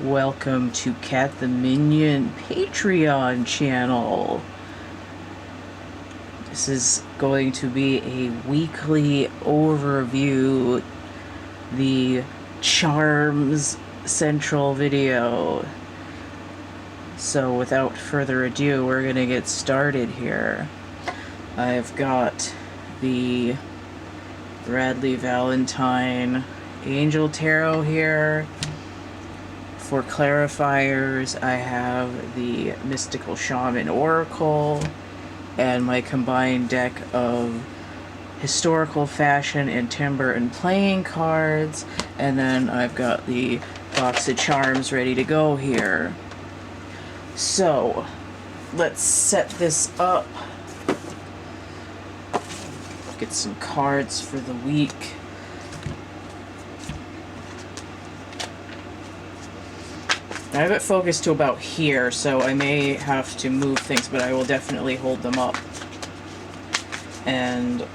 Welcome to Cat the Minion Patreon channel. This is going to be a weekly overview, the Charms Central video. So without further ado, we're gonna get started here. I've got the Bradley Valentine Angel Tarot here. For clarifiers, I have the Mystical Shaman Oracle and my combined deck of Historical Fashion and Timber and playing cards, and then I've got the box of charms ready to go here. So let's set this up. Get some cards for the week. I have it focused to about here, so I may have to move things, but I will definitely hold them up. And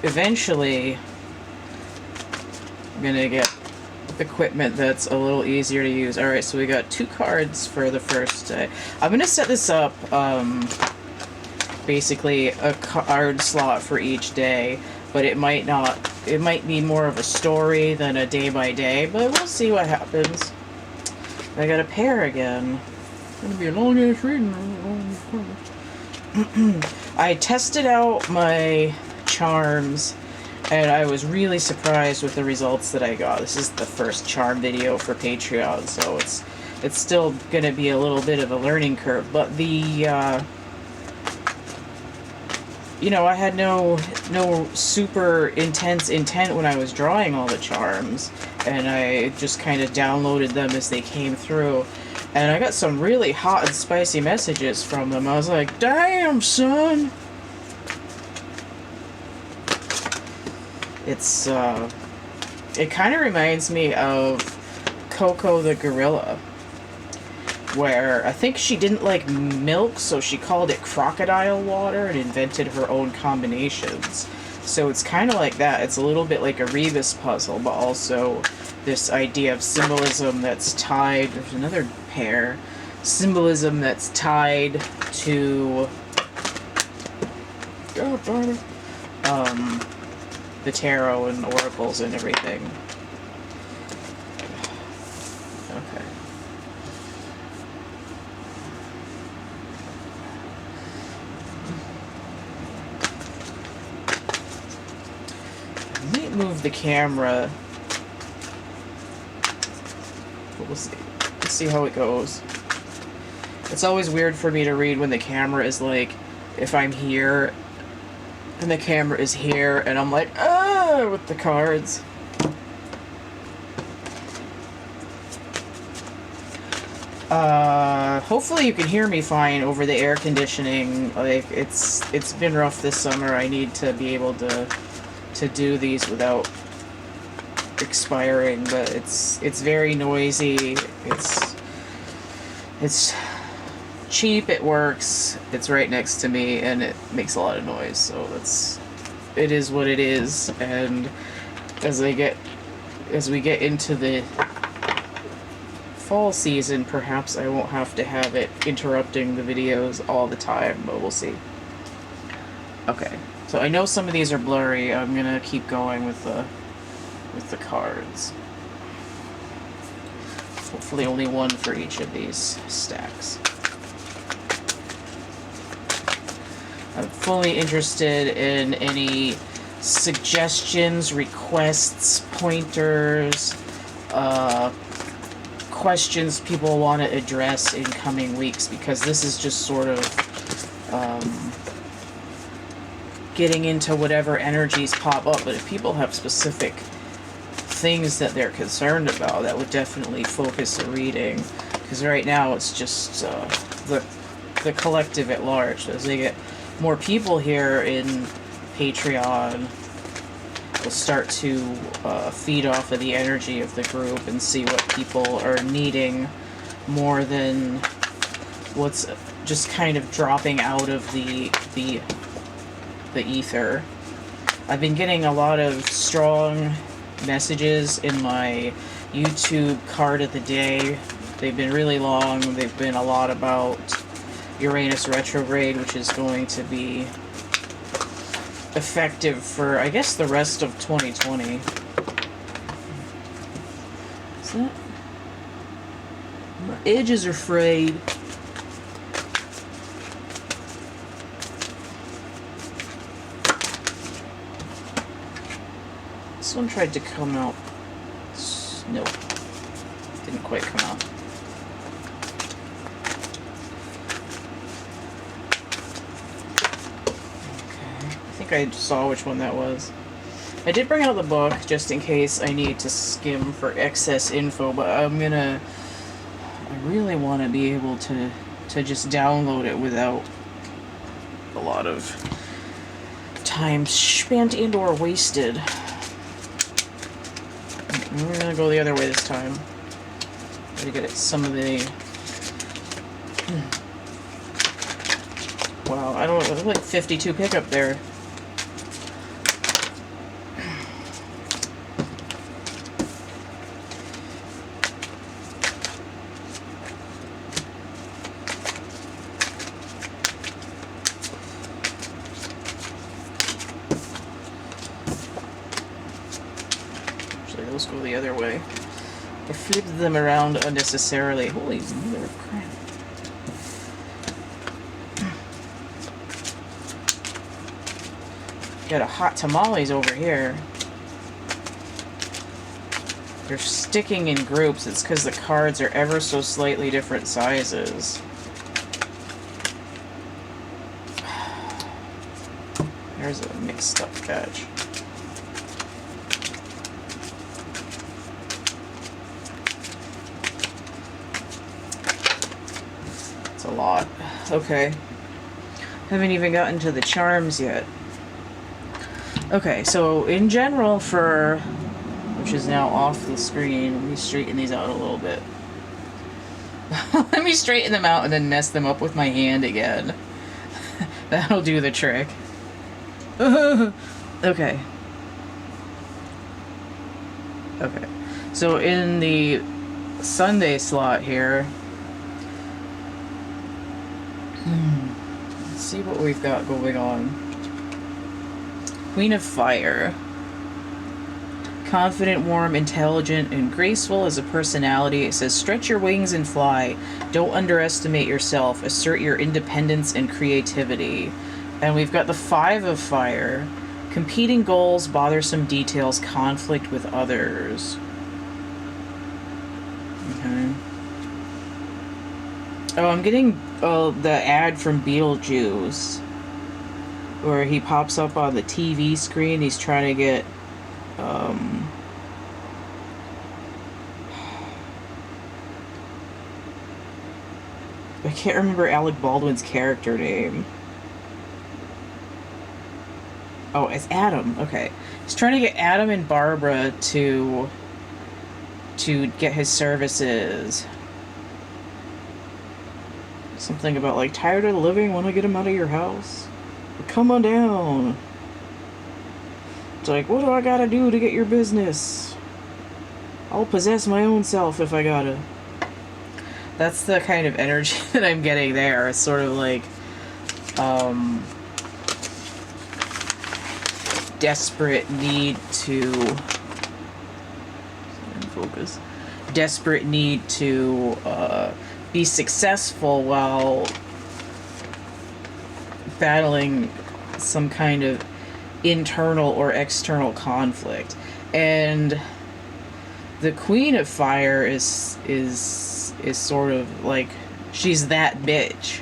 eventually, I'm gonna get equipment that's a little easier to use. Alright, so we got 2 cards for the first day. I'm gonna set this up, basically a card slot for each day, but it might not, it might be more of a story than a day by day, but we'll see what happens. I got a pair again. It's gonna be a long ass reading. I tested out my charms and I was really surprised with the results that I got. This is the first charm video for Patreon, so it's still gonna be a little bit of a learning curve, but the you know, I had no super intense intent when I was drawing all the charms, and I just kind of downloaded them as they came through, and I got some really hot and spicy messages from them. I was like, damn, son! It's, it kind of reminds me of Coco the Gorilla, where I think she didn't like milk, so she called it crocodile water and invented her own combinations. So it's kind of like that. It's a little bit like a Rebus puzzle, but also this idea of symbolism that's tied, there's another pair, symbolism that's tied to the tarot and oracles and everything. Okay. Move the camera, but we'll see. Let's see how it goes. It's always weird for me to read when the camera is like, if I'm here and the camera is here and I'm like, ah, with the cards. Hopefully you can hear me fine over the air conditioning. Like, it's been rough this summer. I need to be able to do these without expiring, but it's very noisy. It's cheap, it works, it's right next to me, and it makes a lot of noise, so it is what it is. And as we get into the fall season, perhaps I won't have to have it interrupting the videos all the time, but we'll see. Okay. So I know some of these are blurry. I'm gonna keep going with the cards. Hopefully only one for each of these stacks. I'm fully interested in any suggestions, requests, pointers, questions people want to address in coming weeks, because this is just sort of getting into whatever energies pop up. But if people have specific things that they're concerned about, that would definitely focus the reading, because right now it's just the collective at large. As they get more people here in Patreon, we'll start to feed off of the energy of the group and see what people are needing more than what's just kind of dropping out of the ether. I've been getting a lot of strong messages in my YouTube card of the day They've been really long. They've been a lot about Uranus retrograde, which is going to be effective for, I guess, the rest of 2020. Is that? My edges are frayed. This one tried to come out. Nope. Didn't quite come out. Okay. I think I saw which one that was. I did bring out the book just in case I need to skim for excess info, but I really want to be able to just download it without a lot of time spent and or wasted. We're gonna go the other way this time. Gotta get at some of the... Wow, I don't know, there's like 52 pickup there. Let's go the other way. I flipped them around unnecessarily. Holy mother of crap. Got a hot tamales over here. They're sticking in groups. It's because the cards are ever so slightly different sizes. There's a mixed up batch. A lot. Okay. Haven't even gotten to the charms yet. Okay, so in general for... Which is now off the screen. Let me straighten these out a little bit. Let me straighten them out and then mess them up with my hand again. That'll do the trick. Okay. Okay. So in the Sunday slot here... Let's see what we've got going on. Queen of Fire. Confident, warm, intelligent, and graceful as a personality. It says, stretch your wings and fly. Don't underestimate yourself. Assert your independence and creativity. And we've got the Five of Fire. Competing goals, bothersome details, conflict with others. Okay. Oh, I'm getting the ad from Beetlejuice, where he pops up on the TV screen. He's trying to get, I can't remember Alec Baldwin's character name. Oh, it's Adam. Okay. He's trying to get Adam and Barbara to get his services. Something about, like, tired of living, want to get him out of your house? Well, come on down. It's like, what do I gotta do to get your business? I'll possess my own self if I gotta. That's the kind of energy that I'm getting there. It's sort of like, desperate need to... Focus. Desperate need to, be successful while battling some kind of internal or external conflict. And the Queen of Fire is sort of like, she's that bitch.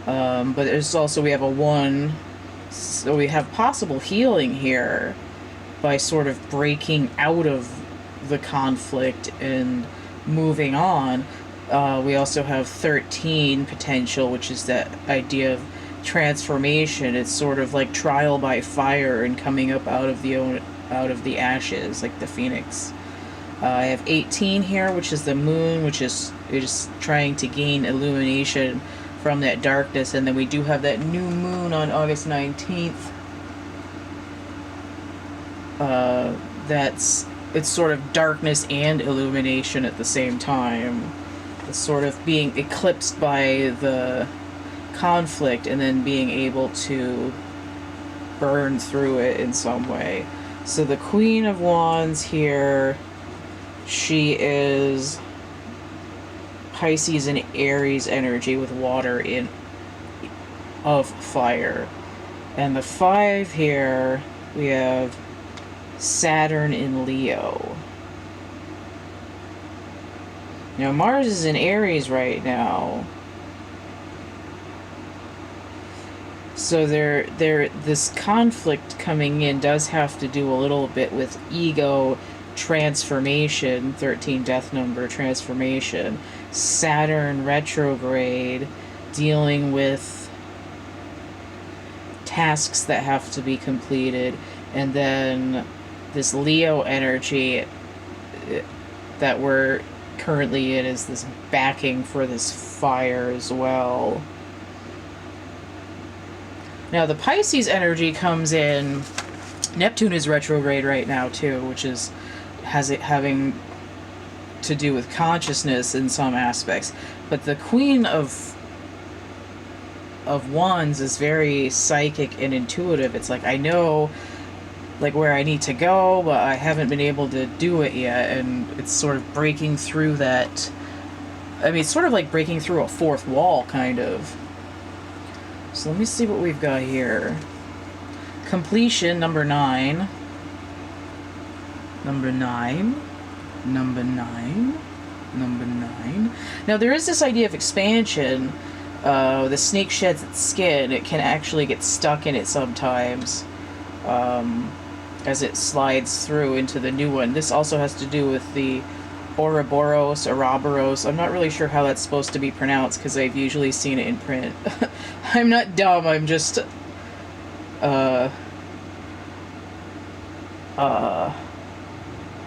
But there's also, we have a 1, so we have possible healing here by sort of breaking out of the conflict and moving on. We also have 13 potential, which is that idea of transformation. It's sort of like trial by fire and coming up out of the ashes, like the phoenix. I have 18 here, which is the moon, which is trying to gain illumination from that darkness. And then we do have that new moon on August 19th. It's sort of darkness and illumination at the same time. sort of being eclipsed by the conflict and then being able to burn through it in some way. So the Queen of Wands here, she is Pisces and Aries energy with water in of fire. And the 5 here, we have Saturn in Leo. Now Mars is in Aries right now. So this conflict coming in does have to do a little bit with ego transformation, 13 death number transformation, Saturn retrograde, dealing with tasks that have to be completed, and then this Leo energy that we're currently in is this backing for this fire as well. Now the Pisces energy comes in. Neptune is retrograde right now too, which has it having to do with consciousness in some aspects. But the Queen of Wands is very psychic and intuitive. It's like, I know like where I need to go, but I haven't been able to do it yet, and it's sort of breaking through that. I mean, it's sort of like breaking through a fourth wall, kind of. So let me see what we've got here. Completion, number 9. Number 9. Number 9. Number 9. Now, there is this idea of expansion. The snake sheds its skin. It can actually get stuck in it sometimes as it slides through into the new one. This also has to do with the Ouroboros. I'm not really sure how that's supposed to be pronounced because I've usually seen it in print. I'm not dumb, I'm just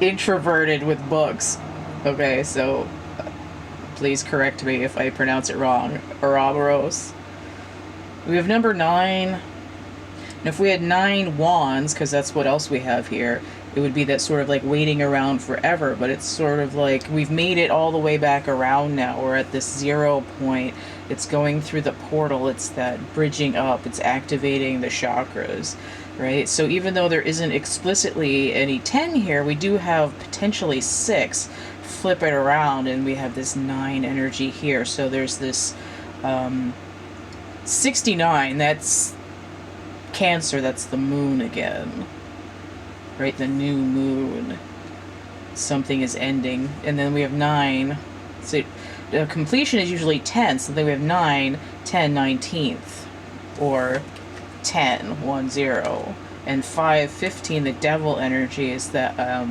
introverted with books. Okay, so please correct me if I pronounce it wrong. Ouroboros. We have number 9. And if we had 9 wands, because that's what else we have here, it would be that sort of like waiting around forever, but it's sort of like we've made it all the way back around now. We're at this 0 point. It's going through the portal. It's that bridging up. It's activating the chakras, right? So even though there isn't explicitly any 10 here, we do have potentially 6. Flip it around and we have this 9 energy here. So there's this 69. That's Cancer. That's the moon again. Right, the new moon. Something is ending. And then we have 9. So completion is usually 10. So then we have 9, 10, 19th. Or 10, 1, 0. And 5, 15, the devil energy is that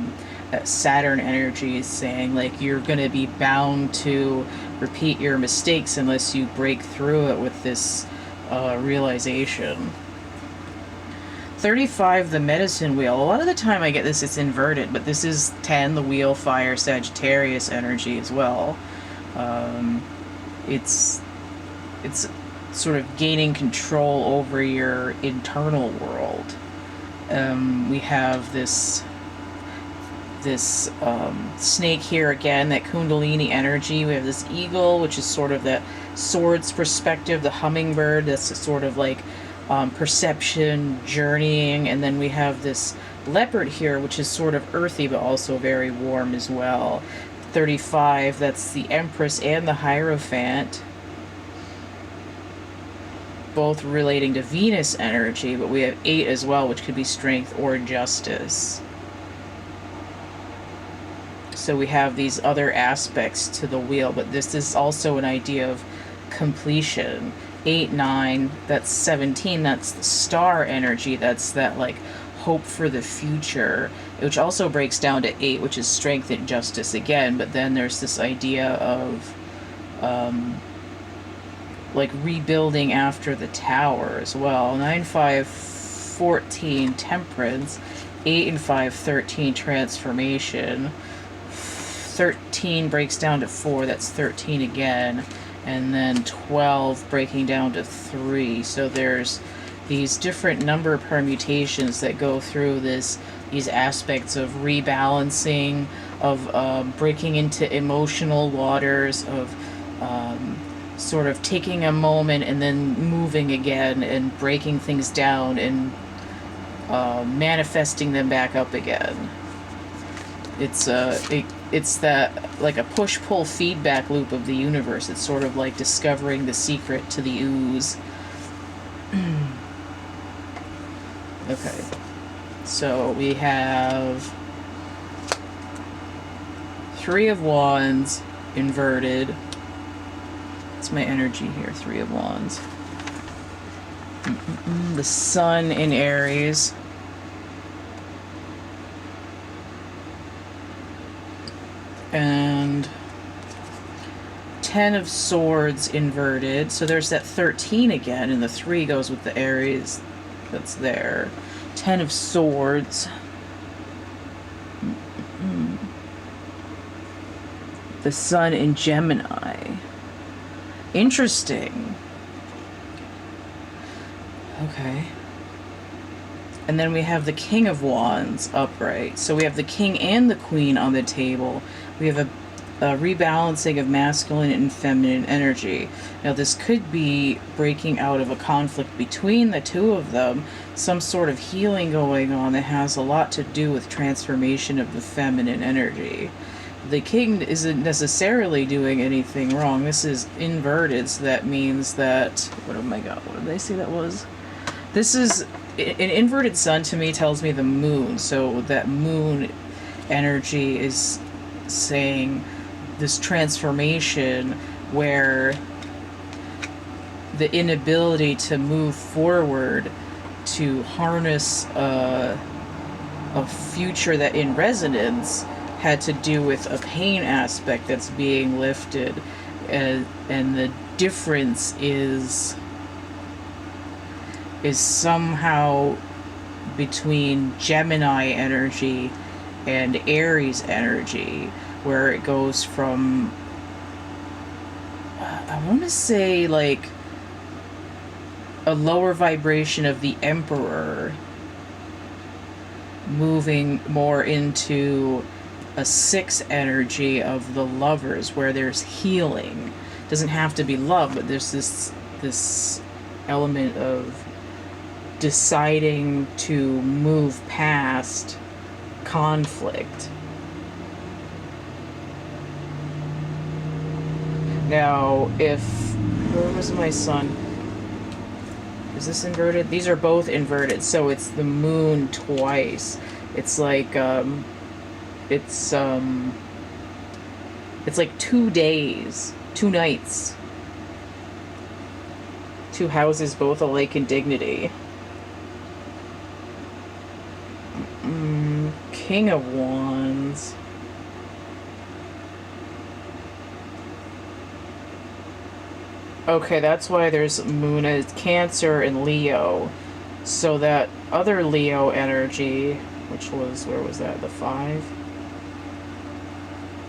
Saturn energy is saying, like, you're going to be bound to repeat your mistakes unless you break through it with this realization. 35, the medicine wheel. A lot of the time I get this, it's inverted, but this is 10, the wheel, fire, Sagittarius energy as well. It's sort of gaining control over your internal world. We have this snake here again, that Kundalini energy. We have this eagle, which is sort of that swords perspective, the hummingbird, that's sort of like perception, journeying, and then we have this leopard here, which is sort of earthy but also very warm as well. 35, that's the Empress and the Hierophant, both relating to Venus energy, but we have 8 as well, which could be strength or justice. So we have these other aspects to the wheel, but this is also an idea of completion. 8, 9, that's 17, that's the star energy, that's that like hope for the future, which also breaks down to 8, which is strength and justice again, but then there's this idea of like rebuilding after the tower as well. 9, 5, 14, temperance. 8 and 5, 13, transformation. 13 breaks down to 4, that's 13 again. And then 12 breaking down to 3. So there's these different number permutations that go through these aspects of rebalancing, of breaking into emotional waters, of sort of taking a moment and then moving again and breaking things down and manifesting them back up again. It's that like a push-pull feedback loop of the universe. It's sort of like discovering the secret to the ooze. Okay, so we have 3 of Wands inverted. It's my energy here, 3 of Wands. The Sun in Aries. And 10 of Swords inverted. So there's that 13 again, and the 3 goes with the Aries that's there. 10 of Swords. The Sun in Gemini. Interesting. Okay. And then we have the King of Wands upright. So we have the King and the Queen on the table. We have a rebalancing of masculine and feminine energy. Now this could be breaking out of a conflict between the two of them, some sort of healing going on that has a lot to do with transformation of the feminine energy. The King isn't necessarily doing anything wrong. This is inverted, so that means that... Oh my god, what did they say that was? This is... An inverted sun to me tells me the moon, so that moon energy is saying this transformation where the inability to move forward to harness a future that in resonance had to do with a pain aspect that's being lifted, and the difference is somehow between Gemini energy and Aries energy, where it goes from, I want to say, like, a lower vibration of the Emperor moving more into a 6 energy of the Lovers, where there's healing. It doesn't have to be love, but there's this element of deciding to move past conflict. Now, where was my sun? Is this inverted? These are both inverted, so it's the moon twice. It's like, it's like 2 days, 2 nights. 2 houses, both alike in dignity. King of Wands. Okay, that's why there's Moon as Cancer and Leo. So that other Leo energy, which was, where was that, the 5?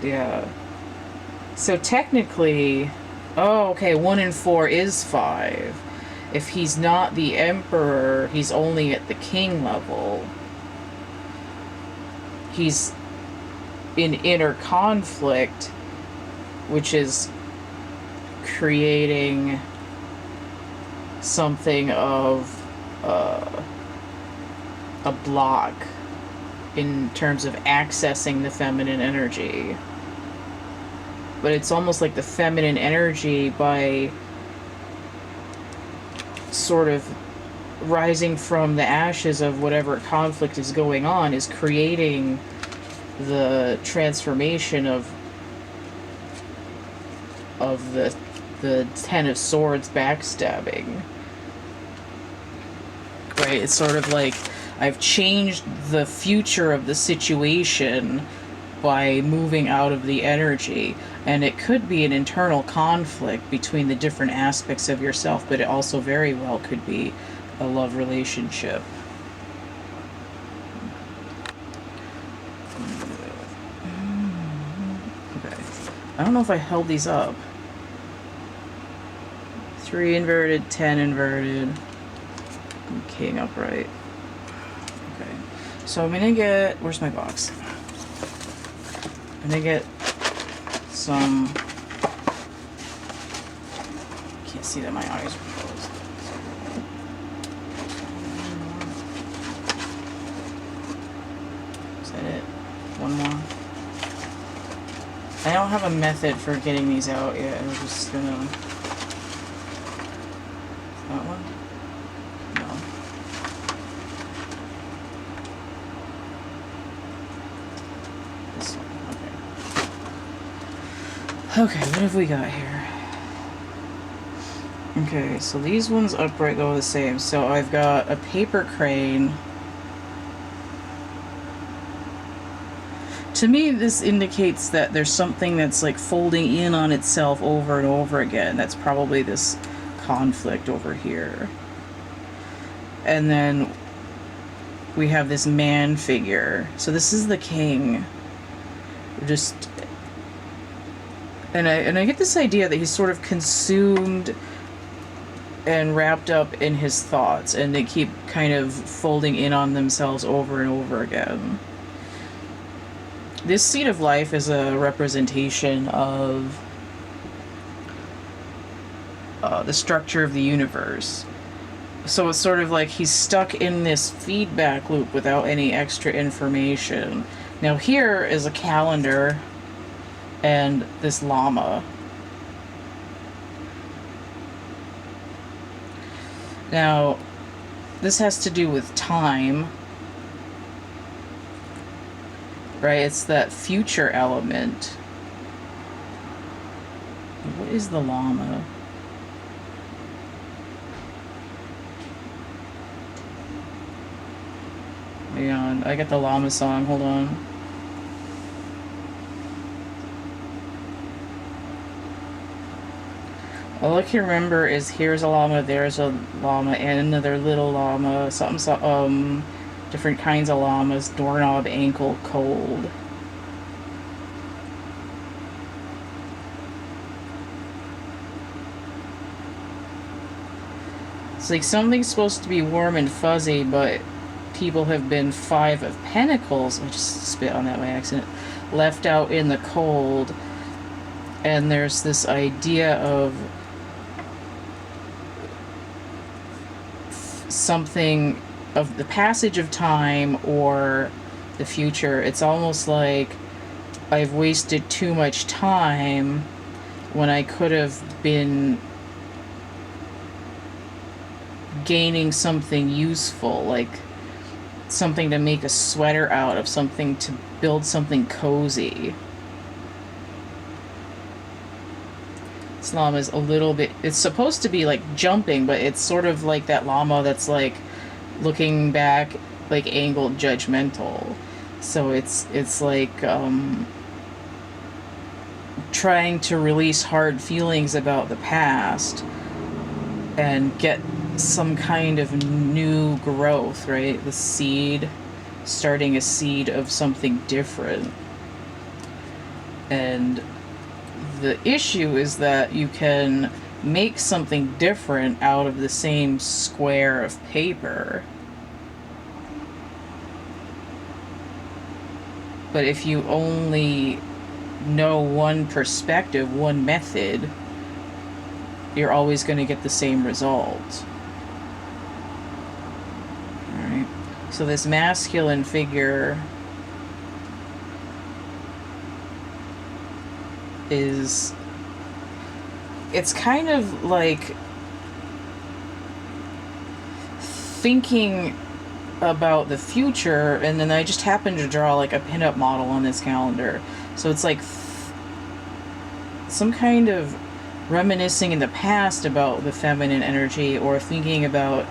Yeah. So technically, oh, okay, 1 and 4 is 5. If he's not the Emperor, he's only at the King level. He's in inner conflict, which is creating something of a block in terms of accessing the feminine energy. But it's almost like the feminine energy, by sort of rising from the ashes of whatever conflict is going on, is creating the transformation of the 10 of Swords backstabbing. Right? It's sort of like, I've changed the future of the situation by moving out of the energy. And it could be an internal conflict between the different aspects of yourself, but it also very well could be a love relationship. Okay. I don't know if I held these up. 3 inverted, 10 inverted, and King upright. Okay. So I'm gonna get, where's my box? I'm gonna get some can't see that my eyes are closed. Is that it? One more. I don't have a method for getting these out yet. I'm just gonna... That one? No. This one. Okay. Okay, what have we got here? Okay, so these ones upright go the same. So I've got a paper crane. To me, this indicates that there's something that's like folding in on itself over and over again. That's probably this conflict over here. And then we have this man figure. So this is the king. Just... And I get this idea that he's sort of consumed and wrapped up in his thoughts, and they keep kind of folding in on themselves over and over again. This seed of life is a representation of the structure of the universe. So it's sort of like he's stuck in this feedback loop without any extra information. Now here is a calendar and this llama. Now, this has to do with time, right? It's that future element. What is the llama? Hang on, I got the llama song, hold on. All I can remember is here's a llama, there's a llama, and another little llama, different kinds of llamas, doorknob, ankle, cold. It's like something's supposed to be warm and fuzzy, but people have been Five of Pentacles, I just spit on that by accident, left out in the cold, and there's this idea of something of the passage of time or the future. It's almost like I've wasted too much time when I could have been gaining something useful, like something to make a sweater out of, something to build something cozy. This llama is a little bit, it's supposed to be like jumping, but it's sort of like that llama that's like looking back, like angled, judgmental. So it's like trying to release hard feelings about the past and get some kind of new growth, right? The seed, starting a seed of something different. And the issue is that you can make something different out of the same square of paper. But if you only know one perspective, one method, you're always going to get the same result. Alright, so this masculine figure is, it's kind of like thinking about the future, and then I just happened to draw like a pinup model on this calendar. So it's like some kind of reminiscing in the past about the feminine energy, or thinking about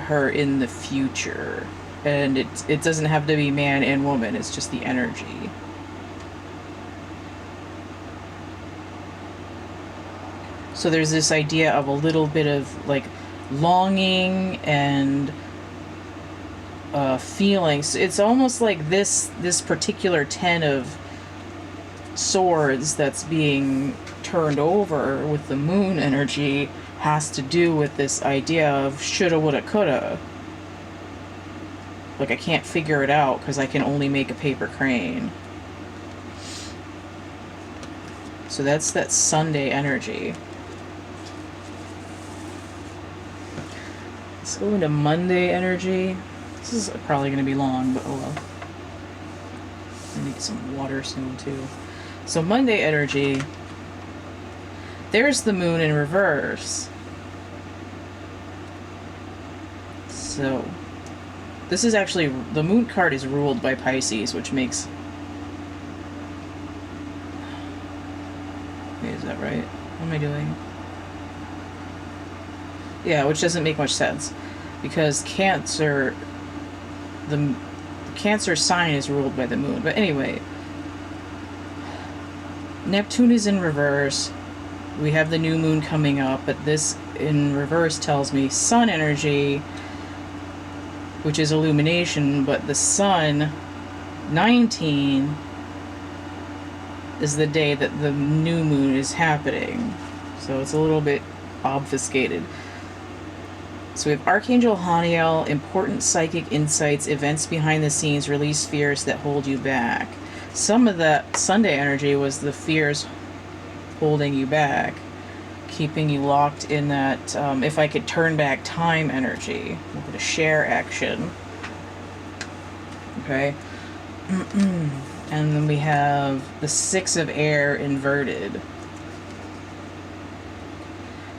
her in the future. And it doesn't have to be man and woman, it's just the energy. So there's this idea of a little bit of like longing and feelings. It's almost like this particular 10 of swords that's being turned over with the moon energy has to do with this idea of shoulda, woulda, coulda. Like I can't figure it out because I can only make a paper crane. So that's that Sunday energy. Let's go into Monday energy. This is probably going to be long, but oh well. I need some water soon too. So Monday energy, there's the moon in reverse. So this is actually, the moon card is ruled by Pisces, which makes, wait, is that right? What am I doing? Yeah, which doesn't make much sense, because Cancer, the Cancer sign is ruled by the moon. But anyway, Neptune is in reverse. We have the new moon coming up, but this in reverse tells me sun energy, which is illumination, but the sun, 19, is the day that the new moon is happening. So it's a little bit obfuscated. So we have Archangel Haniel, important psychic insights, events behind the scenes, release fears that hold you back. Some of that Sunday energy was the fears holding you back, keeping you locked in that if I could turn back time energy. A little bit of share action. Okay. And then we have the Six of Air inverted.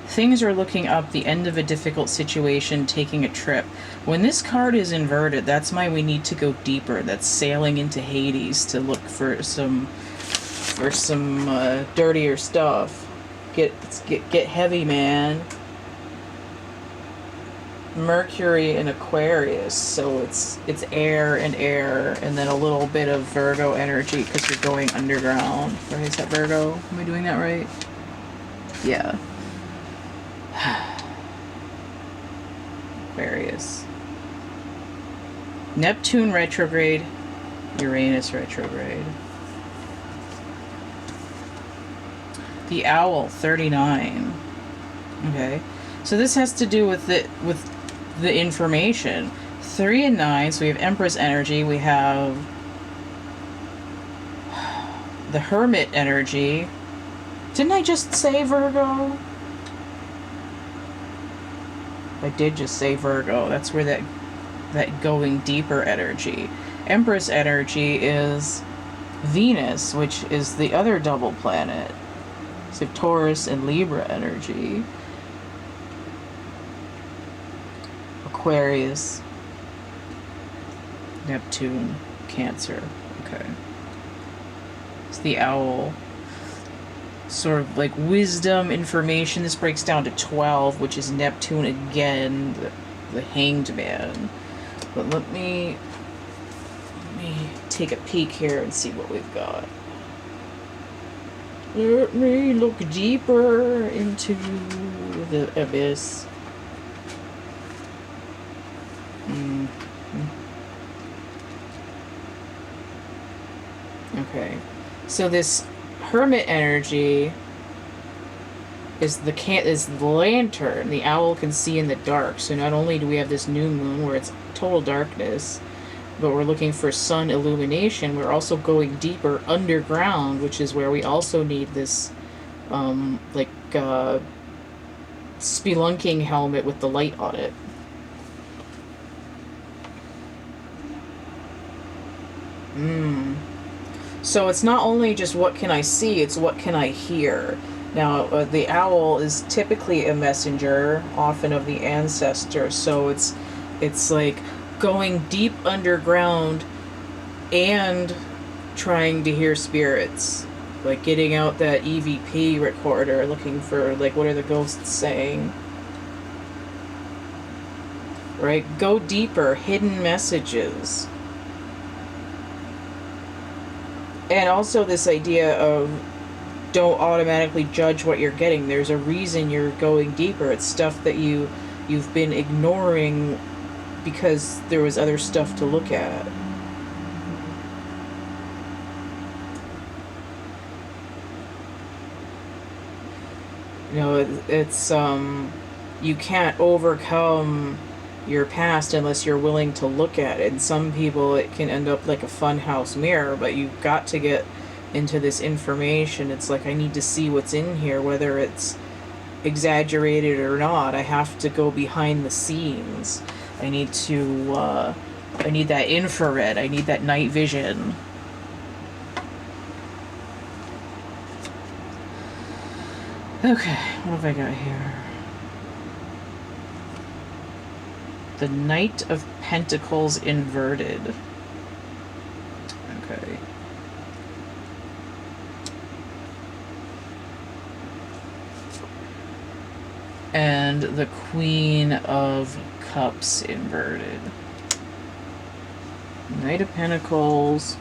Things are looking up, the end of a difficult situation, taking a trip. When this card is inverted, that's my we need to go deeper. That's sailing into Hades to look for some dirtier stuff. Get heavy, man. Mercury in Aquarius, so it's air, and then a little bit of Virgo energy because you're going underground. Right? Is that Virgo? Am I doing that right? Yeah. Aquarius. Neptune retrograde, Uranus retrograde. The Owl, 39. Okay. So this has to do with the information. 3 and 9, so we have Empress energy, we have the Hermit energy. Didn't I just say Virgo? I did just say Virgo. That's where that going deeper energy. Empress energy is Venus, which is the other double planet. So Taurus and Libra energy. Aquarius, Neptune, Cancer. Okay. It's the Owl. Sort of like wisdom, information. This breaks down to 12, which is Neptune again, the Hanged Man. But let me take a peek here and see what we've got. Let me look deeper into the abyss. Okay, so this Hermit energy is the lantern. The owl can see in the dark. So not only do we have this new moon where it's total darkness, but we're looking for sun illumination. We're also going deeper underground, which is where we also need this spelunking helmet with the light on it. So it's not only just what can I see, it's what can I hear. Now, the owl is typically a messenger, often of the ancestor, so it's like going deep underground and trying to hear spirits. Like getting out that EVP recorder, looking for, like, what are the ghosts saying? Right? Go deeper, hidden messages. And also this idea of don't automatically judge what you're getting. There's a reason you're going deeper. It's stuff that you've been ignoring because there was other stuff to look at. You know, it's you can't overcome your past unless you're willing to look at it. And some people, it can end up like a funhouse mirror, but you've got to get into this information. It's like I need to see what's in here, whether it's exaggerated or not. I have to go behind the scenes. I need that infrared. I need that night vision. Okay, what have I got here? The Knight of Pentacles inverted. Okay. And the Queen of Cups inverted. Knight of Pentacles,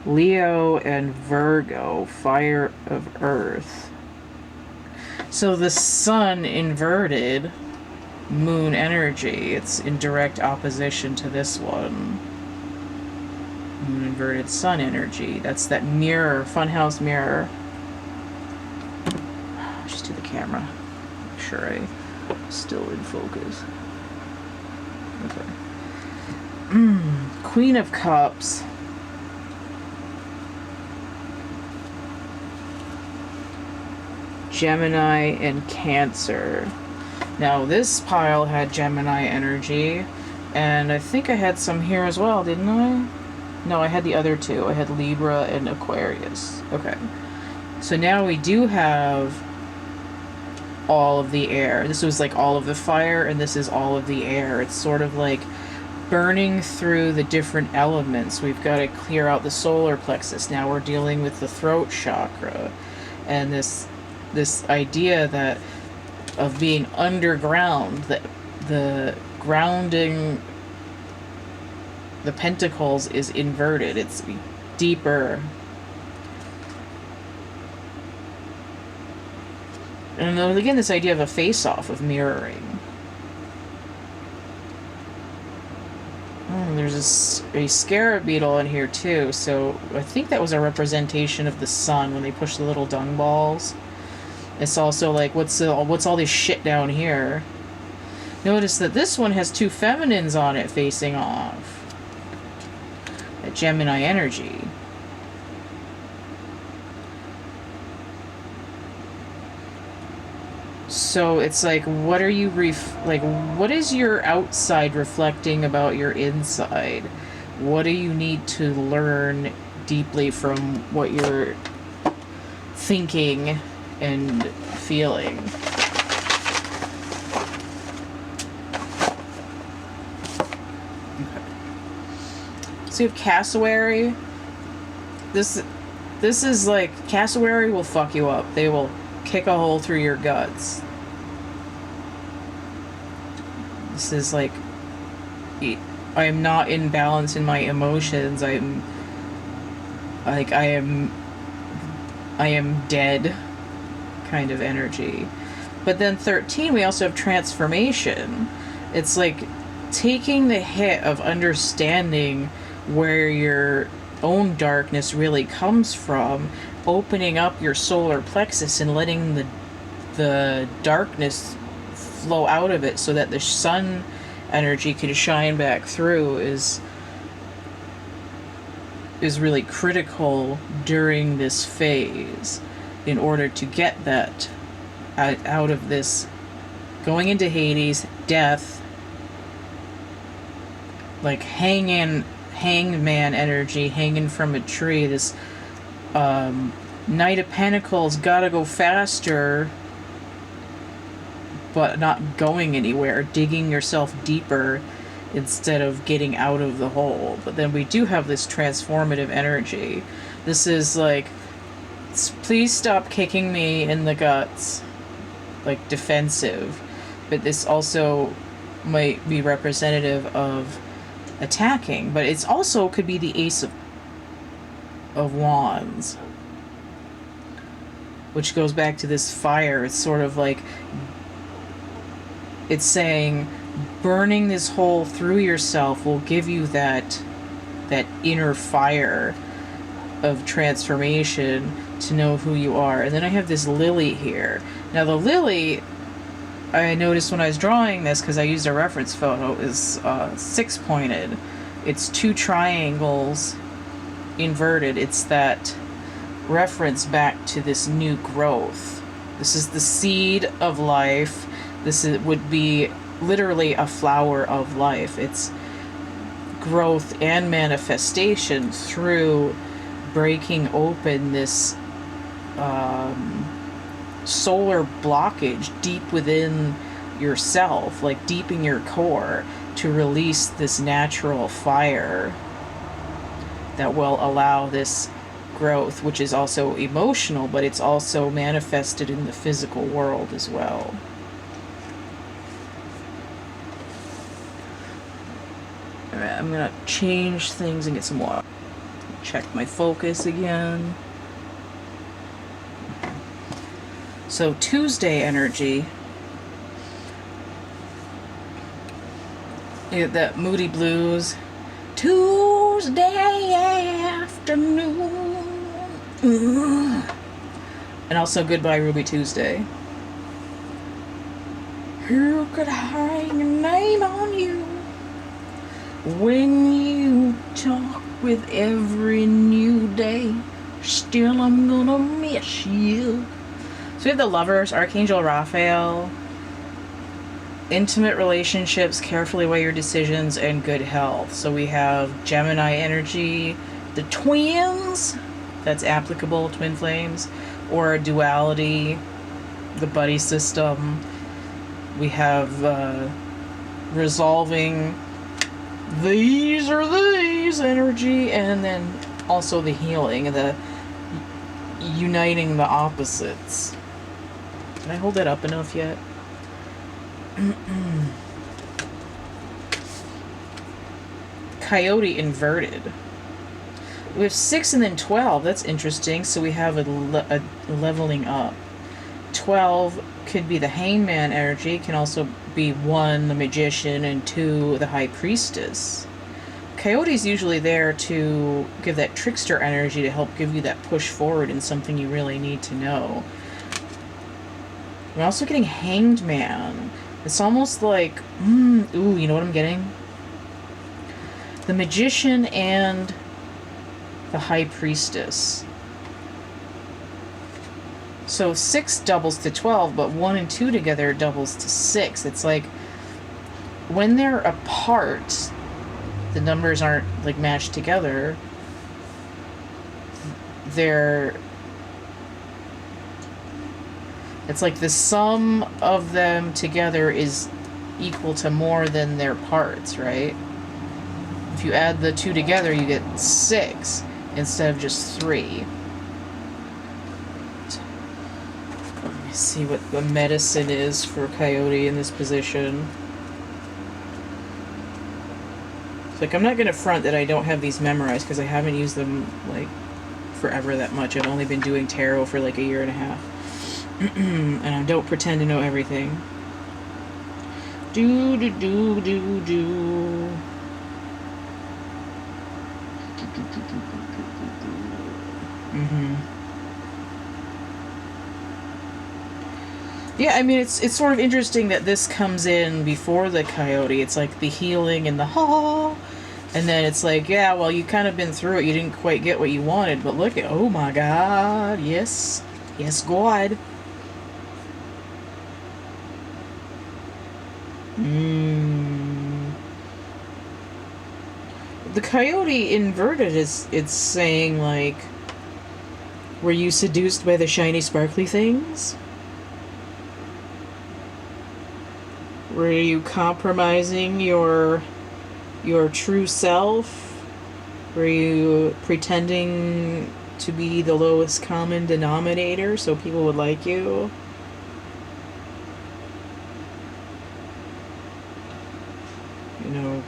Leo and Virgo, fire of earth. So the Sun inverted, moon energy. It's in direct opposition to this one. Moon inverted sun energy. That's that mirror, funhouse mirror. Just do the camera. Make sure I'm still in focus. Okay. Queen of Cups. Gemini and Cancer. Now this pile had Gemini energy, and I think I had some here as well, didn't I? No, I had the other two. I had Libra and Aquarius. Okay. So now we do have all of the air. This was like all of the fire, and this is all of the air. It's sort of like burning through the different elements. We've got to clear out the solar plexus. Now we're dealing with the throat chakra, and this idea that of being underground, the grounding, the pentacles is inverted. It's deeper. And again, this idea of a face-off, of mirroring. There's a scarab beetle in here too, so I think that was a representation of the sun when they push the little dung balls. It's also like, what's all this shit down here? Notice that this one has two feminines on it facing off. That Gemini energy. So it's like, what are you what is your outside reflecting about your inside? What do you need to learn deeply from what you're thinking and feeling? Okay. So you have cassowary. This is like, cassowary will fuck you up. They will kick a hole through your guts. This is like, I am not in balance in my emotions. I am dead kind of energy. But then 13, we also have transformation. It's like taking the hit of understanding where your own darkness really comes from, opening up your solar plexus and letting the darkness flow out of it so that the sun energy can shine back through is really critical during this phase in order to get that out of this going into Hades, death, like hangman energy, hanging from a tree. This Knight of Pentacles gotta go faster, but not going anywhere, digging yourself deeper instead of getting out of the hole. But then we do have this transformative energy. This is like, please stop kicking me in the guts, like defensive. But this also might be representative of attacking, but it's also could be the Ace of Wands, which goes back to this fire. It's sort of like, it's saying burning this hole through yourself will give you that inner fire of transformation to know who you are. And then I have this lily here. Now the lily, I noticed when I was drawing this, because I used a reference photo, is 6-pointed. It's two triangles inverted, it's that reference back to this new growth. This is the seed of life. Would be literally a flower of life. It's growth and manifestation through breaking open this solar blockage deep within yourself, like deep in your core, to release this natural fire that will allow this growth, which is also emotional, but it's also manifested in the physical world as well. Alright, I'm gonna change things and get some water. Check my focus again. So Tuesday energy, that Moody Blues, Tuesday afternoon, and also Goodbye Ruby Tuesday. Who could hang a name on you when you talk with every new day? Still I'm gonna miss you. So we have the Lovers, Archangel Raphael, intimate relationships, carefully weigh your decisions, and good health. So we have Gemini energy, the twins, that's applicable, twin flames, or duality, the buddy system. We have resolving these energy, and then also the healing, the uniting the opposites. Did I hold that up enough yet? Coyote inverted. We have 6 and then 12. That's interesting. So we have a leveling up. 12 could be the Hangman energy. Can also be 1, the Magician, and 2, the High Priestess. Coyote's usually there to give that trickster energy to help give you that push forward in something you really need to know. We're also getting Hanged Man. It's almost like, ooh, you know what I'm getting? The Magician and the High Priestess. So 6 doubles to 12, but 1 and 2 together doubles to 6. It's like, when they're apart, the numbers aren't like matched together. It's like the sum of them together is equal to more than their parts, right? If you add the 2 together, you get 6 instead of just 3. Let me see what the medicine is for Coyote in this position. It's like, I'm not going to front that I don't have these memorized, because I haven't used them like forever that much. I've only been doing tarot for like a year and a half. And I don't pretend to know everything. Do. Yeah, I mean, it's sort of interesting that this comes in before the Coyote. It's like the healing and the ha, and then it's like, yeah, well, you kind of been through it. You didn't quite get what you wanted, but look at, oh my God, yes, God. The Coyote inverted it's saying, like, were you seduced by the shiny sparkly things? Were you compromising your true self? Were you pretending to be the lowest common denominator so people would like you? You know,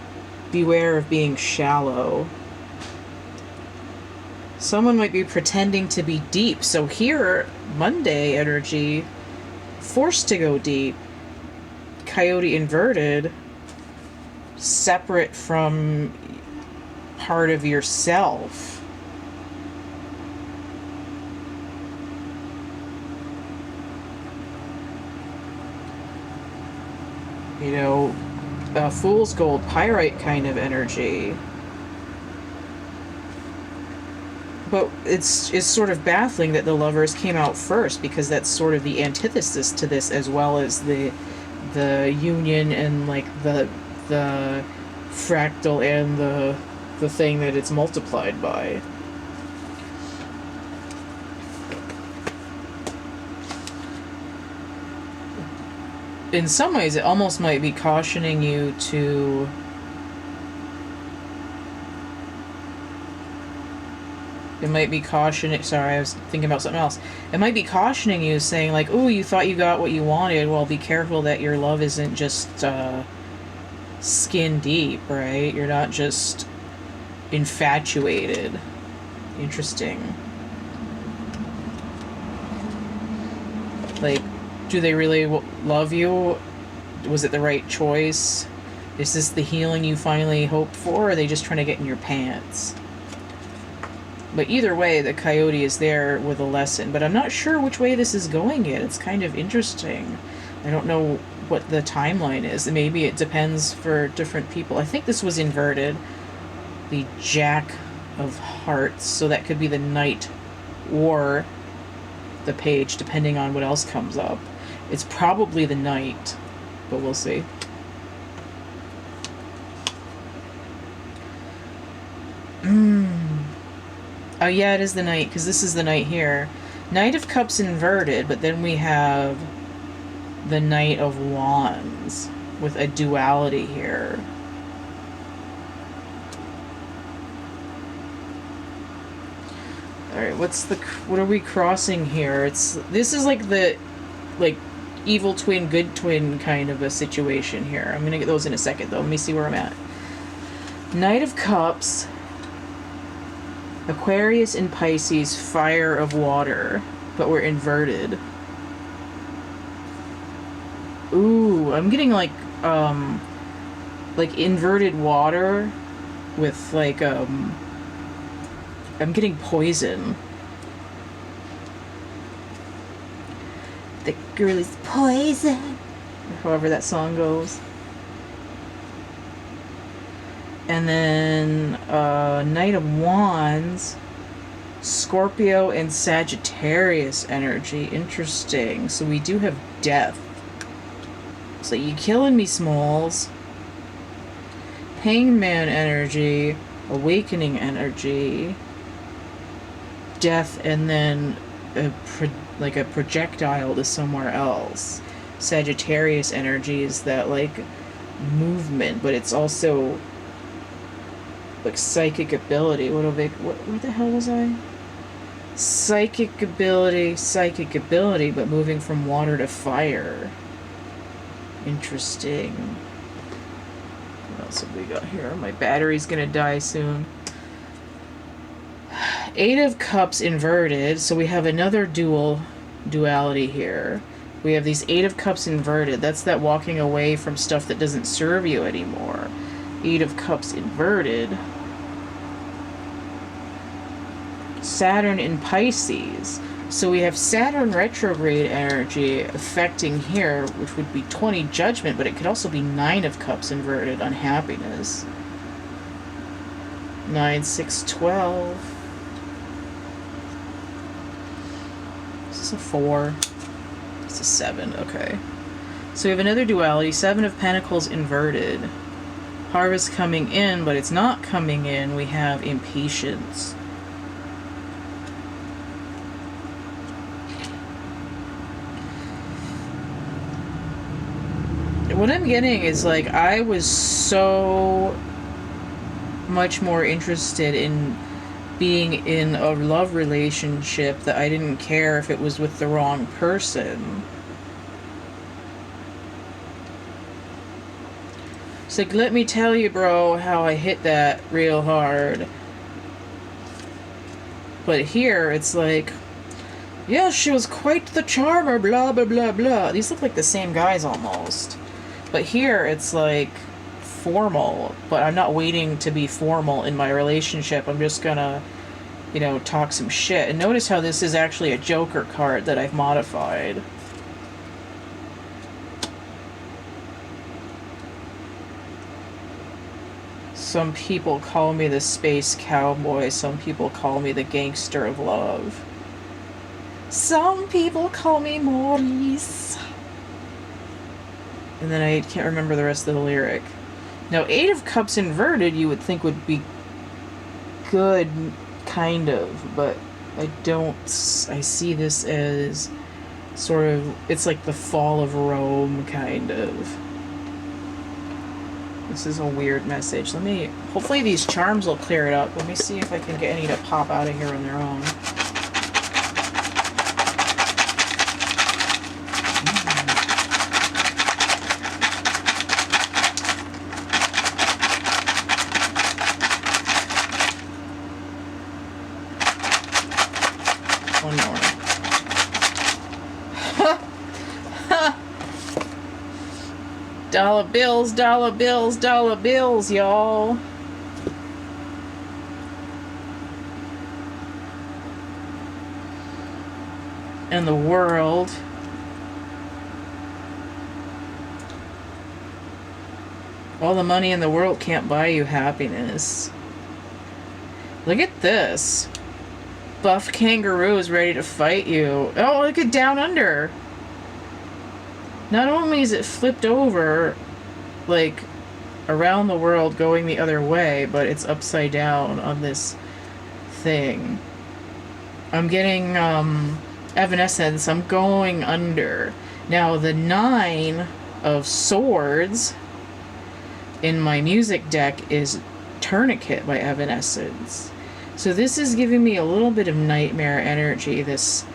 beware of being shallow. Someone might be pretending to be deep. So here, Monday energy, forced to go deep. Coyote inverted, separate from part of yourself. You know, fool's gold, pyrite kind of energy. But it's sort of baffling that the Lovers came out first, because that's sort of the antithesis to this, as well as the union and like the fractal and the thing that it's multiplied by. In some ways, it almost might be cautioning you to sorry, I was thinking about something else. It might be cautioning you, saying like, "Ooh, you thought you got what you wanted. Well, be careful that your love isn't just skin deep, right? You're not just infatuated." Interesting. Like, do they really love you? Was it the right choice? Is this the healing you finally hoped for, or are they just trying to get in your pants? But either way, the coyote is there with a lesson. But I'm not sure which way this is going yet. It's kind of interesting. I don't know what the timeline is. Maybe it depends for different people. I think this was inverted. The Jack of Hearts. So that could be the Knight or the Page, depending on what else comes up. It's probably the Knight, but we'll see. Oh yeah, it is the Knight, because this is the Knight here. Knight of Cups inverted, but then we have the Knight of Wands with a duality here. Alright, what are we crossing here? This is like the, evil twin, good twin kind of a situation here. I'm gonna get those in a second, though. Let me see where I'm at. Knight of Cups, Aquarius and Pisces, fire of water, but we're inverted. Ooh, I'm getting like inverted water with I'm getting poison. The girl is poison. However that song goes. And then Knight of Wands, Scorpio and Sagittarius energy. Interesting. So we do have death. So you killing me, Smalls. Hangman energy, awakening energy, death, and then a projectile to somewhere else. Sagittarius energy is that movement, but it's also psychic ability. Where the hell was I? Psychic ability, but moving from water to fire. Interesting. What else have we got here? My battery's gonna die soon. Eight of Cups inverted, so we have another duality here. We have these Eight of Cups inverted. That's that walking away from stuff that doesn't serve you anymore. Eight of Cups inverted. Saturn in Pisces. So we have Saturn retrograde energy affecting here, which would be 20 Judgment, but it could also be 9 of Cups inverted, unhappiness. 9, 6, 12. Is this a 4? It's a 7, okay. So we have another duality, 7 of Pentacles inverted. Harvest coming in, but it's not coming in. We have impatience. What I'm getting is I was so much more interested in being in a love relationship that I didn't care if it was with the wrong person. It's let me tell you, bro, how I hit that real hard. But here, it's yeah, she was quite the charmer, blah, blah, blah, blah. These look like the same guys almost. But here, it's formal, but I'm not waiting to be formal in my relationship. I'm just gonna, talk some shit. And notice how this is actually a Joker card that I've modified. Some people call me the space cowboy. Some people call me the gangster of love. Some people call me Maurice. And then I can't remember the rest of the lyric. Now, Eight of Cups inverted you would think would be good, kind of, but I don't. I see this as sort of, it's like the fall of Rome, kind of. This is a weird message. Hopefully these charms will clear it up. Let me see if I can get any to pop out of here on their own. One more. Dollar bills, dollar bills, dollar bills, y'all. And the world. All the money in the world can't buy you happiness. Look at this. Buff kangaroo is ready to fight you. Oh, look at Down Under. Not only is it flipped over, like, around the world going the other way, but it's upside down on this thing. I'm getting, Evanescence. I'm going under. Now, the 9 of Swords in my music deck is Tourniquet by Evanescence. So this is giving me a little bit of nightmare energy, this,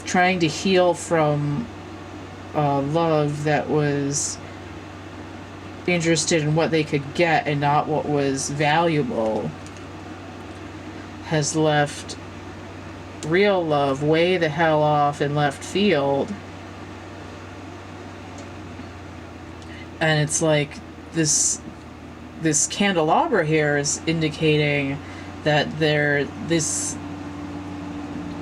trying to heal from love that was interested in what they could get and not what was valuable, has left real love way the hell off in left field. And it's like this candelabra here is indicating that this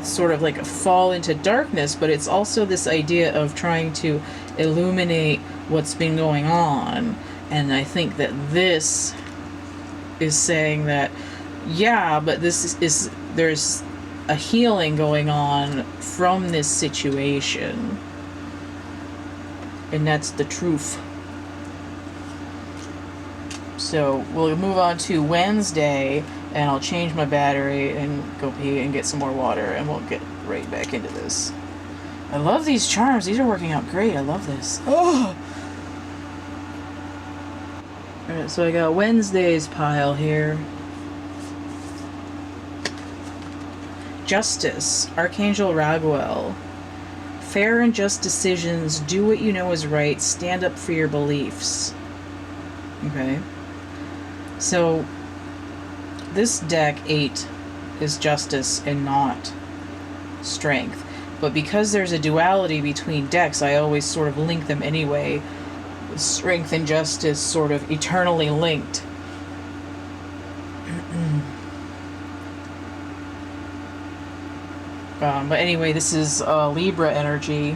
sort of like a fall into darkness, but it's also this idea of trying to illuminate what's been going on. And I think that this is saying that, yeah, but there's a healing going on from this situation. And that's the truth. So we'll move on to Wednesday, and I'll change my battery and go pee and get some more water, and we'll get right back into this. I love these charms. These are working out great. I love this. Oh! Alright, so I got Wednesday's pile here. Justice, Archangel Raguel. Fair and just decisions. Do what you know is right. Stand up for your beliefs. Okay. So this deck 8 is justice and not strength. But because there's a duality between decks, I always sort of link them anyway. Strength and justice sort of eternally linked. But anyway, this is Libra energy.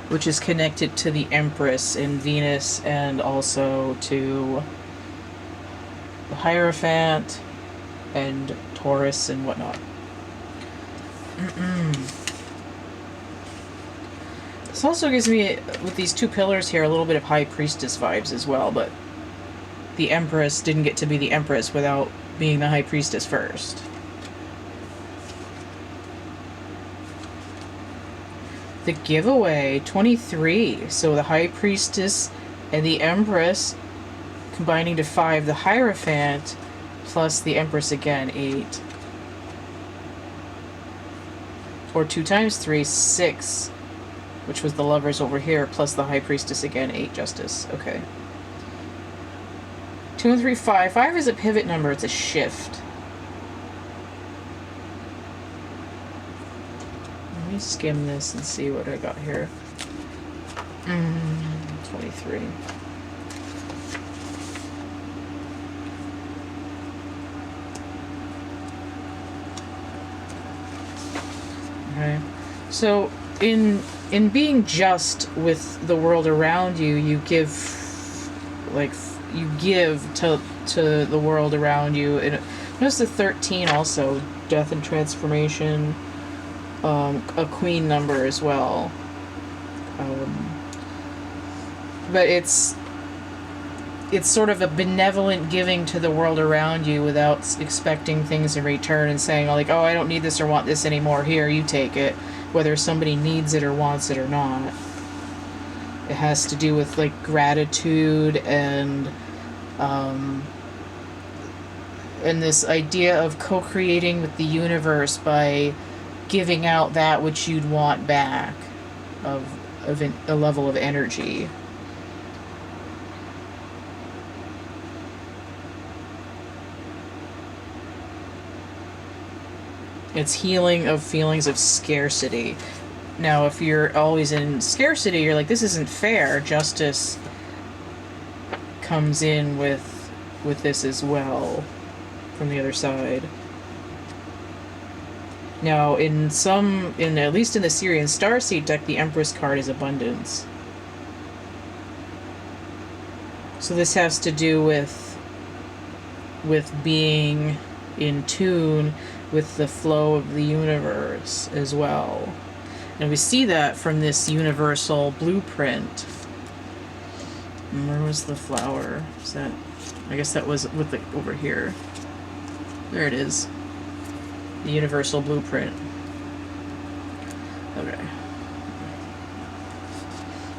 Which is connected to the Empress in Venus and also to the Hierophant and Taurus and whatnot. This also gives me, with these two pillars here, a little bit of High Priestess vibes as well, but the Empress didn't get to be the Empress without being the High Priestess first. The giveaway, 23. So the High Priestess and the Empress combining to 5. The Hierophant plus the Empress again, 8. Or 2 times 3, 6. Which was the Lovers over here, plus the High Priestess again, 8 Justice. Okay. 2 and 3, 5. 5 is a pivot number, it's a shift. Let me skim this and see what I got here. 23. Okay. So, in in being just with the world around you, you give, like, you give to the world around you. And notice the 13 also, death and transformation, a queen number as well. But it's sort of a benevolent giving to the world around you without expecting things in return and saying, like, oh, I don't need this or want this anymore. Here, you take it. Whether somebody needs it or wants it or not. It has to do with, like, gratitude and this idea of co-creating with the universe by giving out that which you'd want back of a level of energy. It's healing of feelings of scarcity. Now, if you're always in scarcity, you're like, this isn't fair. Justice comes in with this as well from the other side. Now, at least in the Syrian Starseed deck, the Empress card is abundance. So this has to do with being in tune with the flow of the universe as well. And we see that from this universal blueprint. And where was the flower? Is that? I guess that was with the over here. There it is. The universal blueprint. Okay.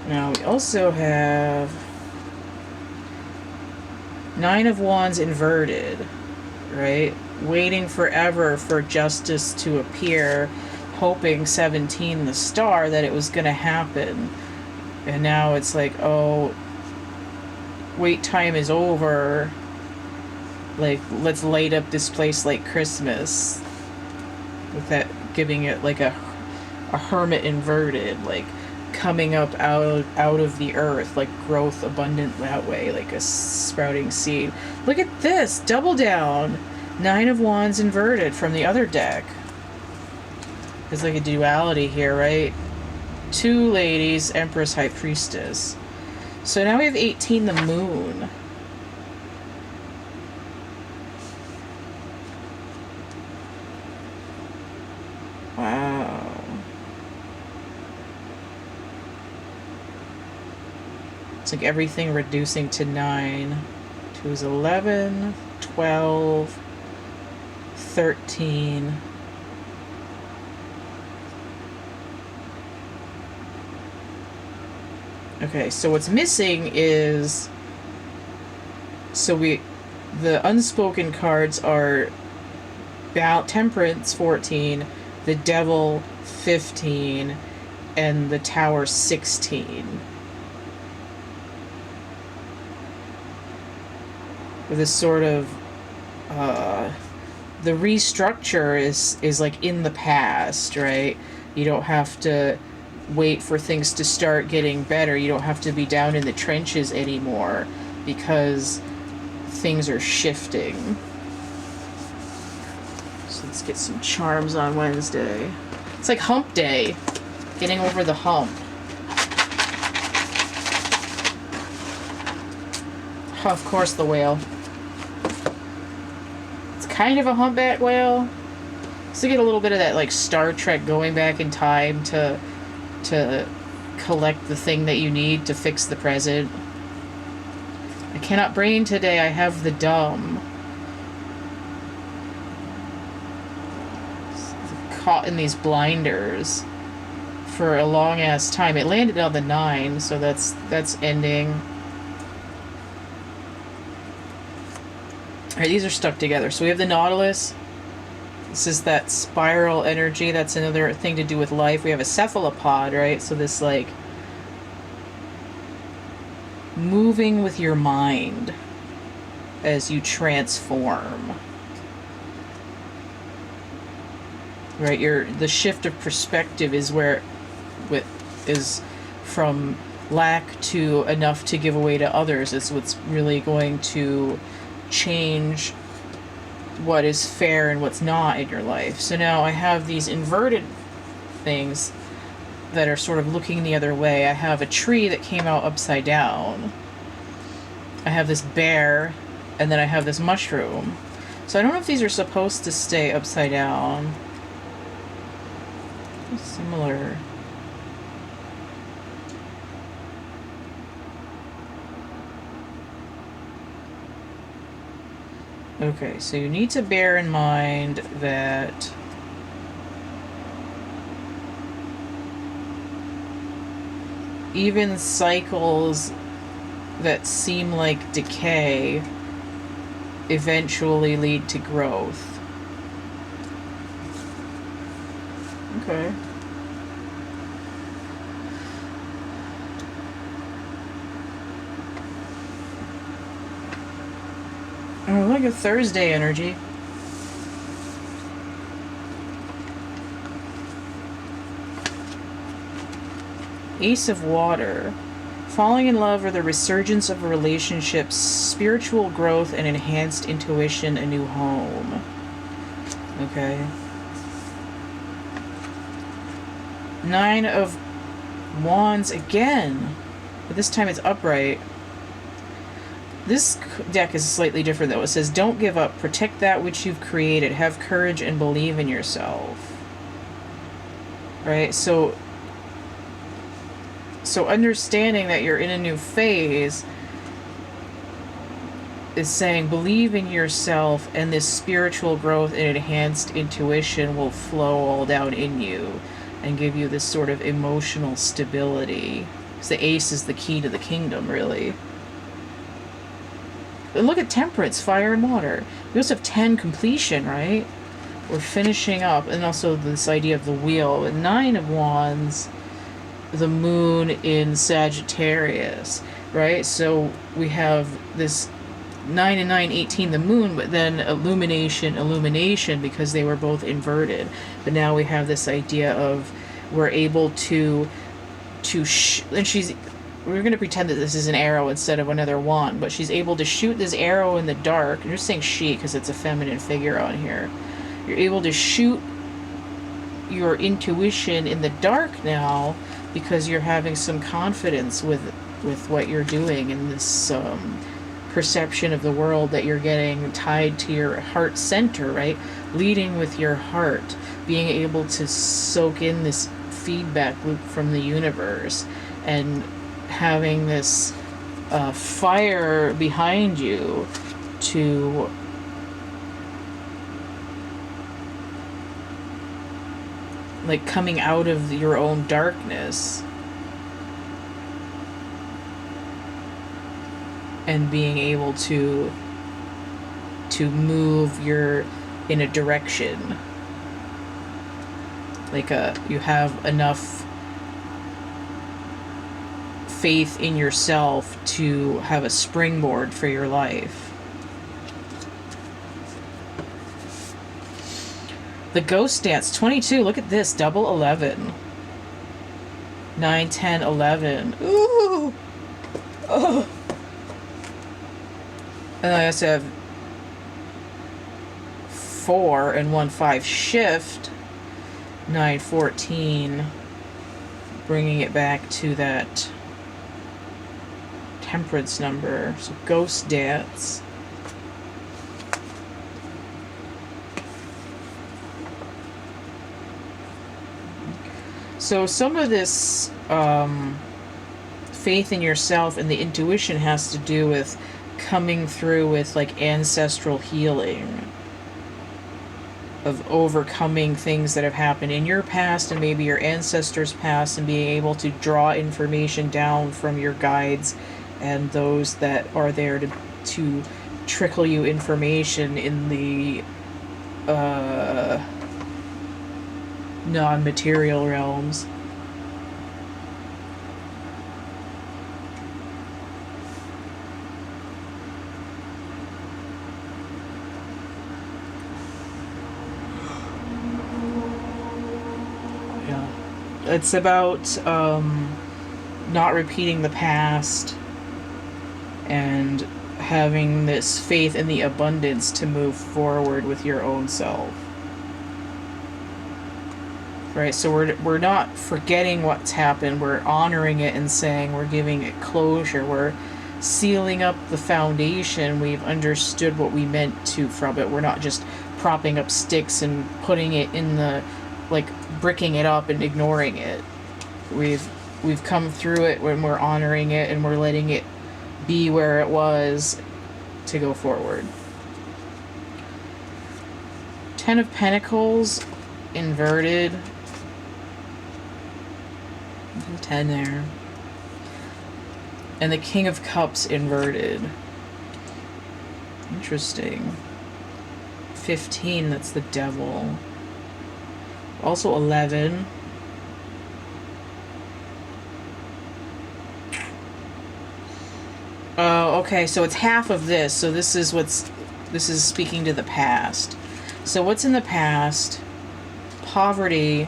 Now we also have 9 of Wands inverted, right? Waiting forever for justice to appear, hoping 17, the star, that it was going to happen. And now it's like, oh, wait time is over. Like, let's light up this place like Christmas. With that, giving it like a hermit inverted, like coming up out of the earth, like growth abundant that way, like a sprouting seed. Look at this, double down. 9 of Wands inverted from the other deck. There's like a duality here, right? 2 ladies, Empress, High Priestess. So now we have 18, the Moon. Wow. It's like everything reducing to 9. 2 is 11, 12, 13. Okay, so what's missing is, the unspoken cards are Temperance 14, the Devil 15, and the Tower 16. With this sort of the restructure is like in the past, right? You don't have to wait for things to start getting better. You don't have to be down in the trenches anymore because things are shifting. So let's get some charms on Wednesday. It's like hump day. Getting over the hump. Oh, of course, the whale. It's kind of a humpback whale. So you get a little bit of that, like, Star Trek going back in time to collect the thing that you need to fix the present. I cannot brain today. I have the dumb. Caught in these blinders for a long ass time. It landed on the 9, so that's ending. Alright, these are stuck together. So we have the Nautilus. This is that spiral energy. That's another thing to do with life. We have a cephalopod, right? So this, like, moving with your mind as you transform. Right? The shift of perspective is where is from lack to enough to give away to others. It's what's really going to change what is fair and what's not in your life. So now I have these inverted things. that are sort of looking the other way. I have a tree that came out upside down. I have this bear, and then I have this mushroom. So I don't know if these are supposed to stay upside down. Similar. Okay, so you need to bear in mind that even cycles that seem like decay eventually lead to growth. Okay. Oh, like a Thursday energy. Ace of Water. Falling in love or the resurgence of a relationship, spiritual growth and enhanced intuition, a new home. Okay. 9 of Wands again, but this time it's upright. This deck is slightly different though. It says, don't give up, protect that which you've created, have courage and believe in yourself. Right? So understanding that you're in a new phase is saying believe in yourself, and this spiritual growth and enhanced intuition will flow all down in you and give you this sort of emotional stability. Because the ace is the key to the kingdom, really. But look at Temperance, fire and water. We also have 10, completion, right? We're finishing up. And also this idea of the wheel. And 9 of Wands, the moon in Sagittarius, right? So we have this 9 and 9, 18, the moon, but then illumination, because they were both inverted. But now we have this idea of we're able to and we're going to pretend that this is an arrow instead of another wand, but she's able to shoot this arrow in the dark. I'm just saying she because it's a feminine figure on here. You're able to shoot your intuition in the dark now because you're having some confidence with what you're doing, and this perception of the world that you're getting tied to your heart center, right? Leading with your heart, being able to soak in this feedback loop from the universe, and having this fire behind you to like coming out of your own darkness and being able to move in a direction, like you have enough faith in yourself to have a springboard for your life. The Ghost Dance, 22. Look at this. Double 11. 9, 10, 11. Ooh! Oh! And I also have 4 and 1, 5 shift. 9, 14. Bringing it back to that Temperance number. So Ghost Dance. So some of this faith in yourself and the intuition has to do with coming through with like ancestral healing, of overcoming things that have happened in your past and maybe your ancestors' past, and being able to draw information down from your guides and those that are there to trickle you information in the non-material realms. Yeah. It's about not repeating the past and having this faith in the abundance to move forward with your own self. right? So we're not forgetting what's happened. We're honoring it and saying we're giving it closure. We're sealing up the foundation. We've understood what we meant to from it. We're not just propping up sticks and putting it in the, like, bricking it up and ignoring it. We've come through it when we're honoring it and we're letting it be where it was to go forward. Ten of Pentacles inverted. There's a 10 there. And the King of Cups inverted. Interesting. 15, that's the Devil. Also 11. Oh, okay, so it's half of this. So this is speaking to the past. So what's in the past? Poverty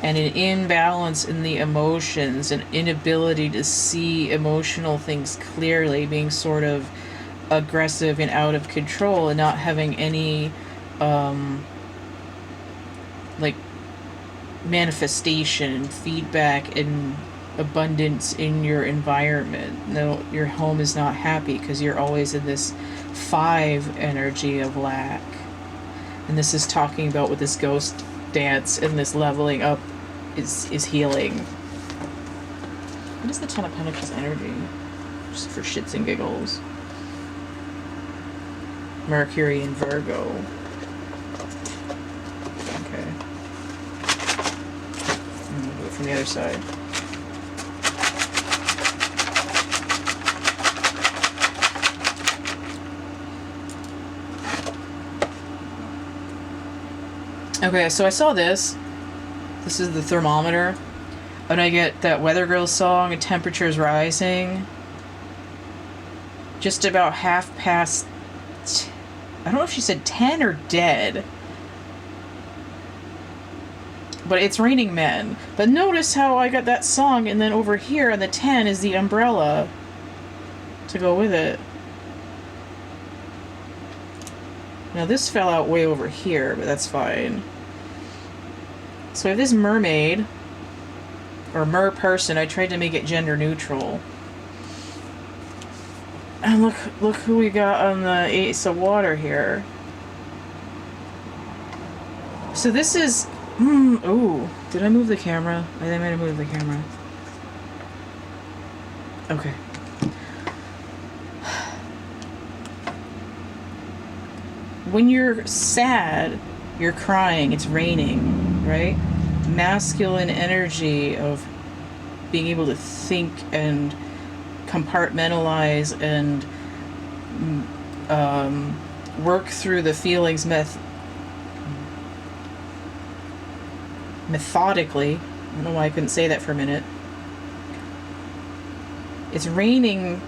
and an imbalance in the emotions, an inability to see emotional things clearly, being sort of aggressive and out of control and not having any like manifestation, feedback, and abundance in your environment. No, your home is not happy because you're always in this 5 energy of lack. And this is talking about with this ghost dance and this leveling up is healing. What is the Ten of Pentacles energy? Just for shits and giggles. Mercury and Virgo. Okay. I'm gonna do it from the other side. Okay, so I saw this. This is the thermometer. And I get that Weather Girl song, and temperature's rising. Just about half past... I don't know if she said 10 or dead. But it's raining men. But notice how I got that song, and then over here on the 10 is the umbrella to go with it. Now this fell out way over here, but that's fine. So we have this mermaid, or mer person. I tried to make it gender neutral. And look who we got on the Ace of Water here. So this is... ooh, did I move the camera? I think I might have moved the camera. Okay. When you're sad, you're crying, it's raining, right? Masculine energy of being able to think and compartmentalize and work through the feelings methodically. I don't know why I couldn't say that for a minute. It's raining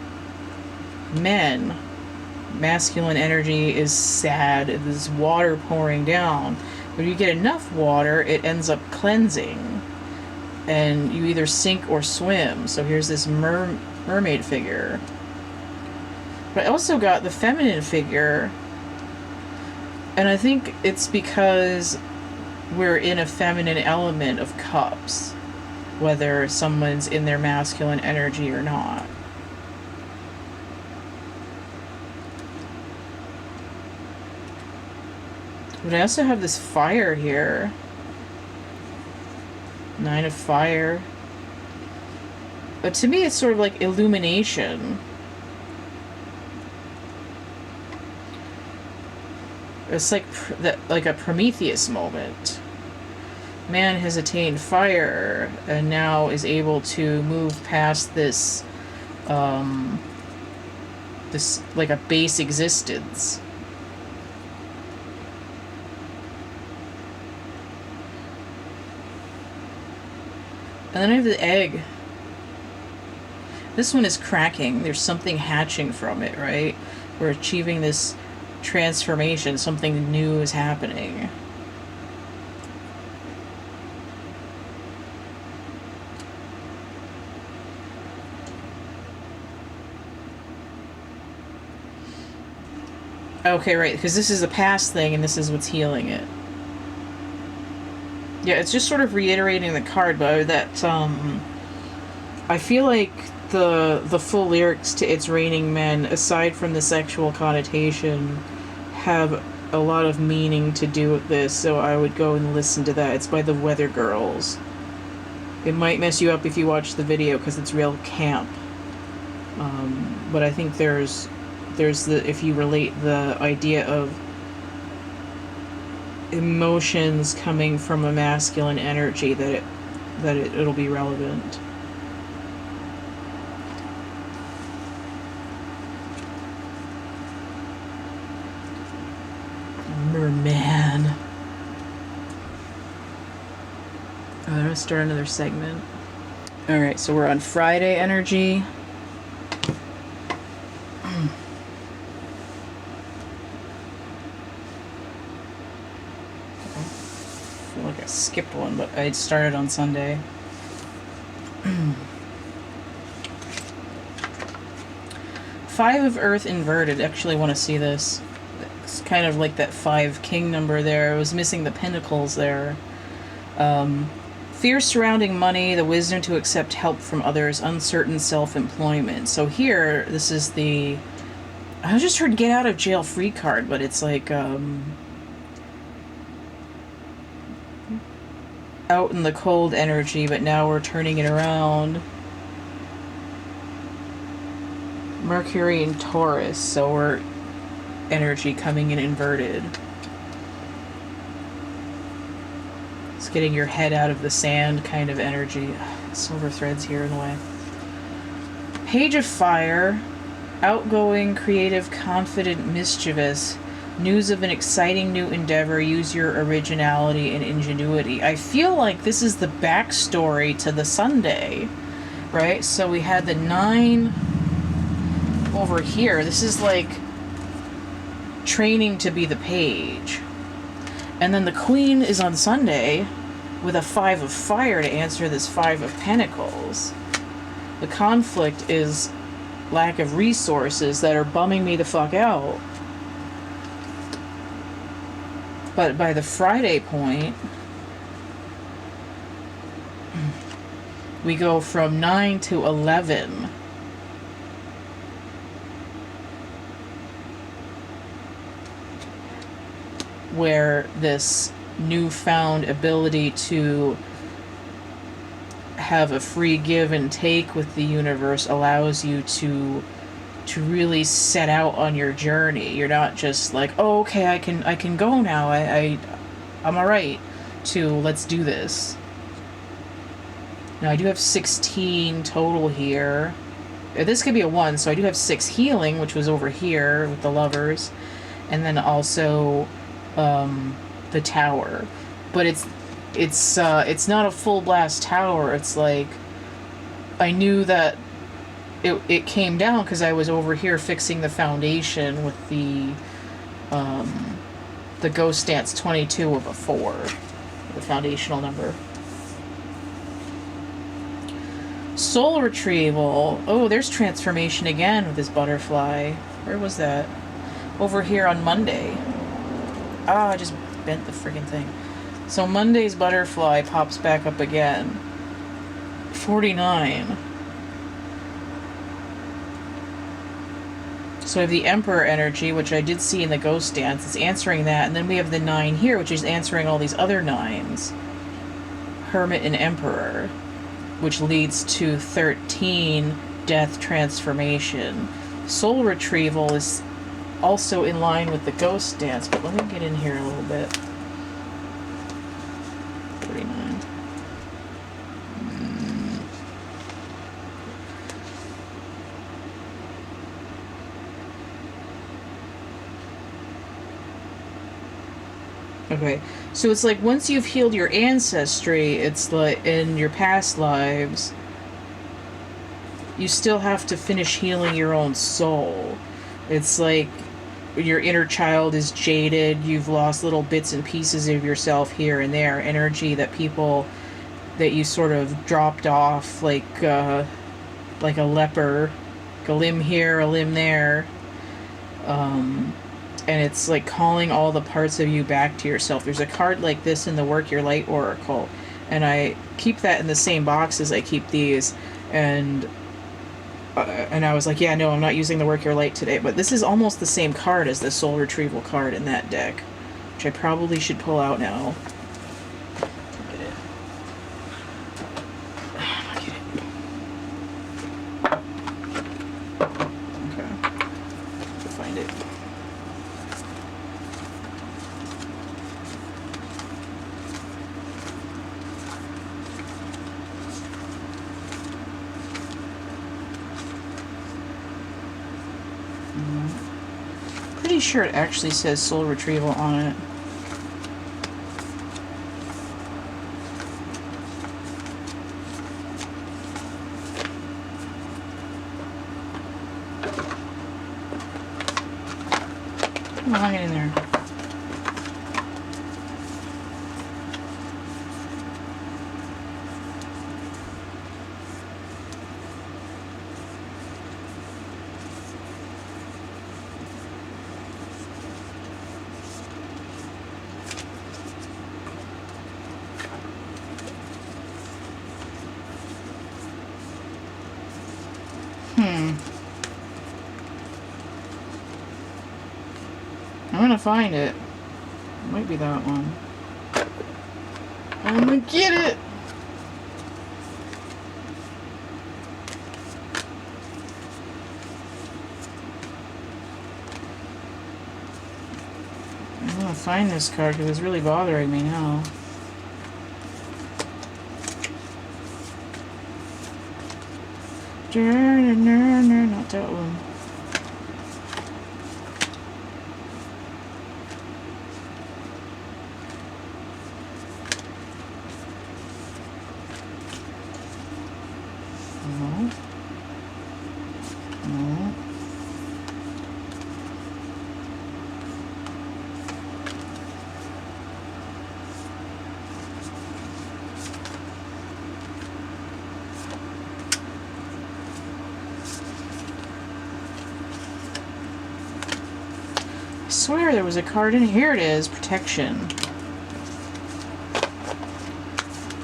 men. Masculine energy is sad. There's water pouring down. When you get enough water, it ends up cleansing. And you either sink or swim. So here's this mermaid figure. But I also got the feminine figure. And I think it's because we're in a feminine element of cups. Whether someone's in their masculine energy or not. But I also have this fire here. 9 of Fire. But to me, it's sort of like illumination. It's like a Prometheus moment. Man has attained fire and now is able to move past this, this like a base existence. And then I have the egg. This one is cracking. There's something hatching from it, right? We're achieving this transformation. Something new is happening. Okay, right, because this is a past thing and this is what's healing it. Yeah, it's just sort of reiterating the card, but that I feel like the full lyrics to It's Raining Men, aside from the sexual connotation, have a lot of meaning to do with this, so I would go and listen to that. It's by the Weather Girls. It might mess you up if you watch the video because it's real camp. But I think there's the, if you relate the idea of emotions coming from a masculine energy, it'll be relevant. Merman. I'm gonna start another segment. Alright, so we're on Friday energy. I feel like I skipped one, but I started on Sunday. Five of Earth inverted. Actually want to see this. It's kind of like that 5 king number there. I was missing the pentacles there. Fear surrounding money, the wisdom to accept help from others, uncertain self-employment. So here, this is the... I just heard get out of jail free card, but it's like, out in the cold energy, but now we're turning it around. Mercury in Taurus, so we're energy coming in inverted. It's getting your head out of the sand kind of energy. Silver threads here in the way. Page of Fire. Outgoing, creative, confident, mischievous. News of an exciting new endeavor. Use your originality and ingenuity. I feel like this is the backstory to the Sunday, right? So we had the 9 over here. This is like training to be the page. And then the Queen is on Sunday with a 5 of Fire to answer this 5 of Pentacles. The conflict is lack of resources that are bumming me the fuck out. But by the Friday point, we go from 9 to 11. Where this newfound ability to have a free give and take with the universe allows you to really set out on your journey. You're not just like, oh, okay, I can go now. I'm alright. To let's do this. Now I do have 16 total here. This could be a 1, so I do have 6 healing, which was over here with the Lovers, and then also the Tower. But it's not a full blast tower. It's like I knew that it came down because I was over here fixing the foundation with the Ghost Dance 22 of a 4, the foundational number. Soul retrieval. Oh, there's transformation again with this butterfly. Where was that? Over here on Monday. Ah, I just bent the friggin' thing. So Monday's butterfly pops back up again. 49. So we have the Emperor energy, which I did see in the Ghost Dance. It's answering that. And then we have the 9 here, which is answering all these other 9s. Hermit and Emperor, which leads to 13, Death Transformation. Soul retrieval is also in line with the Ghost Dance, but let me get in here a little bit. 39. Okay, so it's like once you've healed your ancestry, it's like in your past lives, you still have to finish healing your own soul. It's like your inner child is jaded, you've lost little bits and pieces of yourself here and there, energy that people that you sort of dropped off like a leper, a limb here, a limb there. and it's like calling all the parts of you back to yourself. There's a card like this in the Work Your Light Oracle, and I keep that in the same box as I keep these, and I was like, yeah, no, I'm not using the Work Your Light today, but this is almost the same card as the Soul Retrieval card in that deck, which I probably should pull out now. Get it. Get it. Okay. Find it. Pretty sure it actually says Soul Retrieval on it. Come on, get in there. I'm gonna find it. It might be that one. I'm gonna get it! I'm gonna find this card because it's really bothering me now. Not that one. No. No. I swear there was a card in here. It is protection.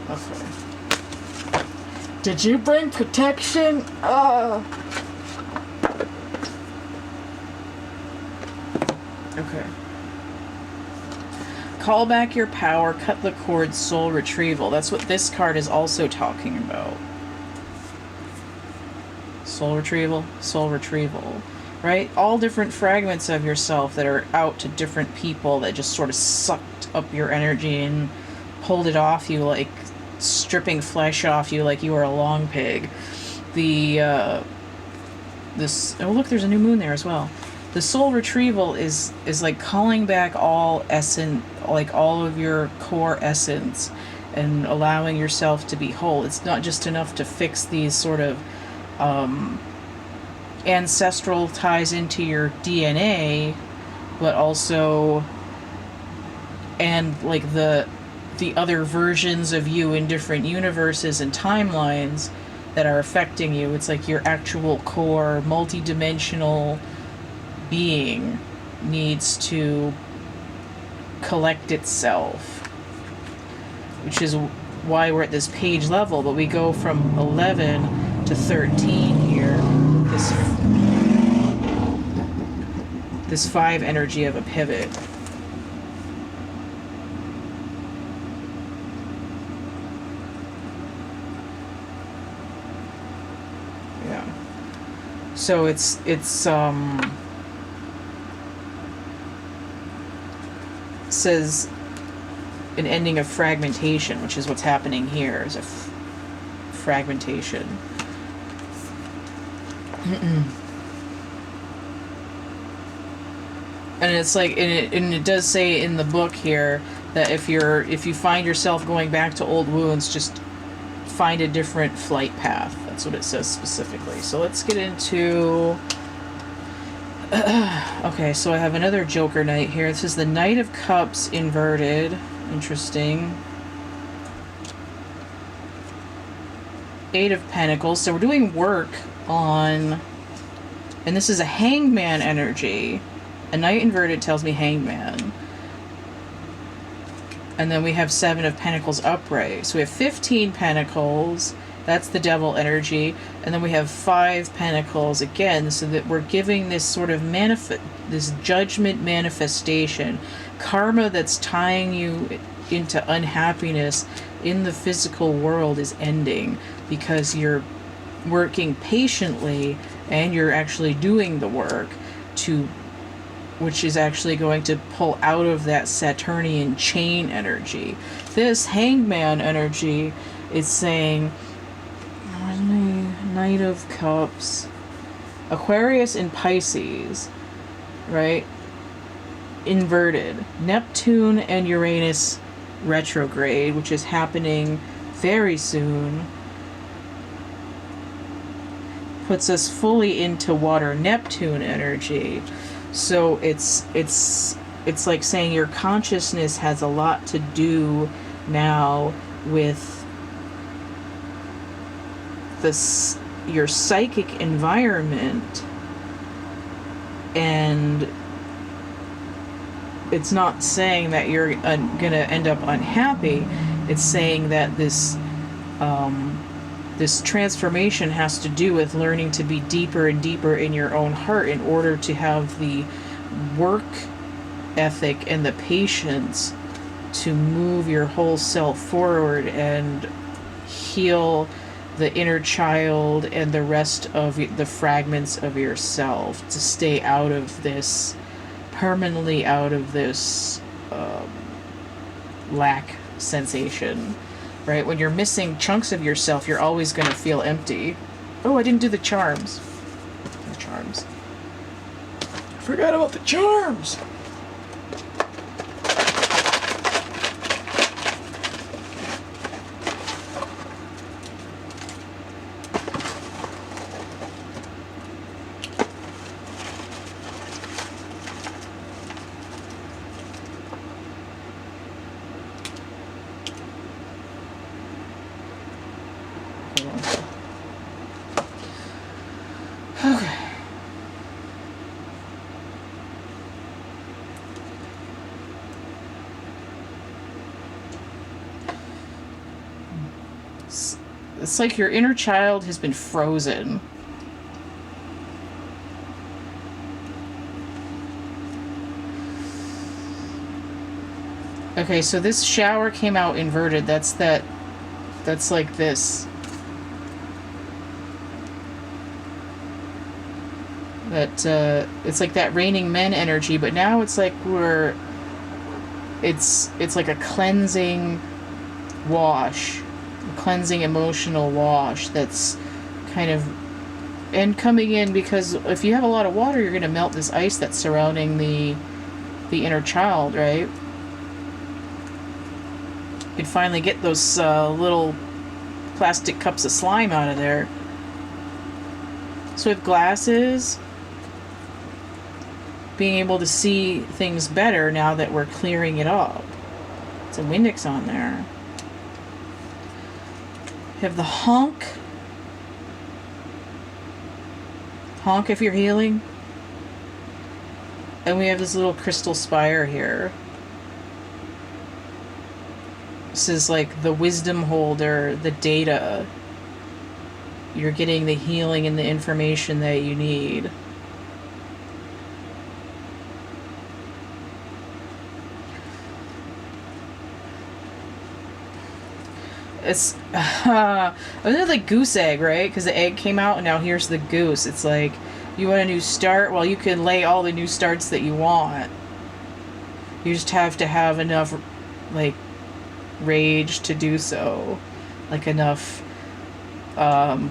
Okay. Did you bring protection? Okay. Call back your power, cut the cord, soul retrieval. That's what this card is also talking about. Soul retrieval, right? All different fragments of yourself that are out to different people that just sort of sucked up your energy and pulled it off you, like stripping flesh off you like you were a long pig. Oh look, there's a new moon there as well. The soul retrieval is like calling back all essence, like all of your core essence, and allowing yourself to be whole. It's not just enough to fix these sort of ancestral ties into your DNA, but also, and like the other versions of you in different universes and timelines that are affecting you. It's like your actual core multi-dimensional being needs to collect itself, which is why we're at this page level, but we go from 11 to 13 here, this 5 energy of a pivot. Yeah. So it's says an ending of fragmentation, which is what's happening here, is a fragmentation. And it's like, and it does say in the book here that if you find yourself going back to old wounds, just find a different flight path. That's what it says specifically. So let's get into okay, so I have another Joker Knight here. This is the Knight of Cups inverted. Interesting. 8 of Pentacles. So we're doing work on, and this is a Hangman energy. A Knight inverted tells me Hangman. And then we have 7 of Pentacles upright. So we have 15 Pentacles. That's the devil energy. And then we have 5 Pentacles again, so that we're giving this sort of this judgment manifestation. Karma that's tying you into unhappiness in the physical world is ending because you're working patiently and you're actually doing the work which is actually going to pull out of that Saturnian chain energy. This Hangman energy is saying, where's my Knight of Cups? Aquarius and Pisces, right? Inverted. Neptune and Uranus retrograde, which is happening very soon, puts us fully into water Neptune energy. So it's like saying your consciousness has a lot to do now with your psychic environment, and it's not saying that you're gonna end up unhappy. It's saying that this transformation has to do with learning to be deeper and deeper in your own heart in order to have the work ethic and the patience to move your whole self forward and heal the inner child and the rest of the fragments of yourself, to stay out of this, permanently out of this lack sensation. Right? When you're missing chunks of yourself, you're always going to feel empty. Oh, I didn't do the charms. The charms. I forgot about the charms. Okay. It's like your inner child has been frozen. Okay, so this shower came out inverted. That's like this. It's like that raining men energy, but now it's like it's like a cleansing wash, a cleansing emotional wash that's kind of, and coming in, because if you have a lot of water, you're going to melt this ice that's surrounding the inner child, right? You'd finally get those little plastic cups of slime out of there. So with glasses, being able to see things better now that we're clearing it up. It's a Windex on there. You have the honk. Honk if you're healing. And we have this little crystal spire here. This is like the wisdom holder, the data. You're getting the healing and the information that you need. It's like goose egg, right? Because the egg came out and now here's the goose. It's like, you want a new start? Well, you can lay all the new starts that you want. You just have to have enough, like, rage to do so. Like, enough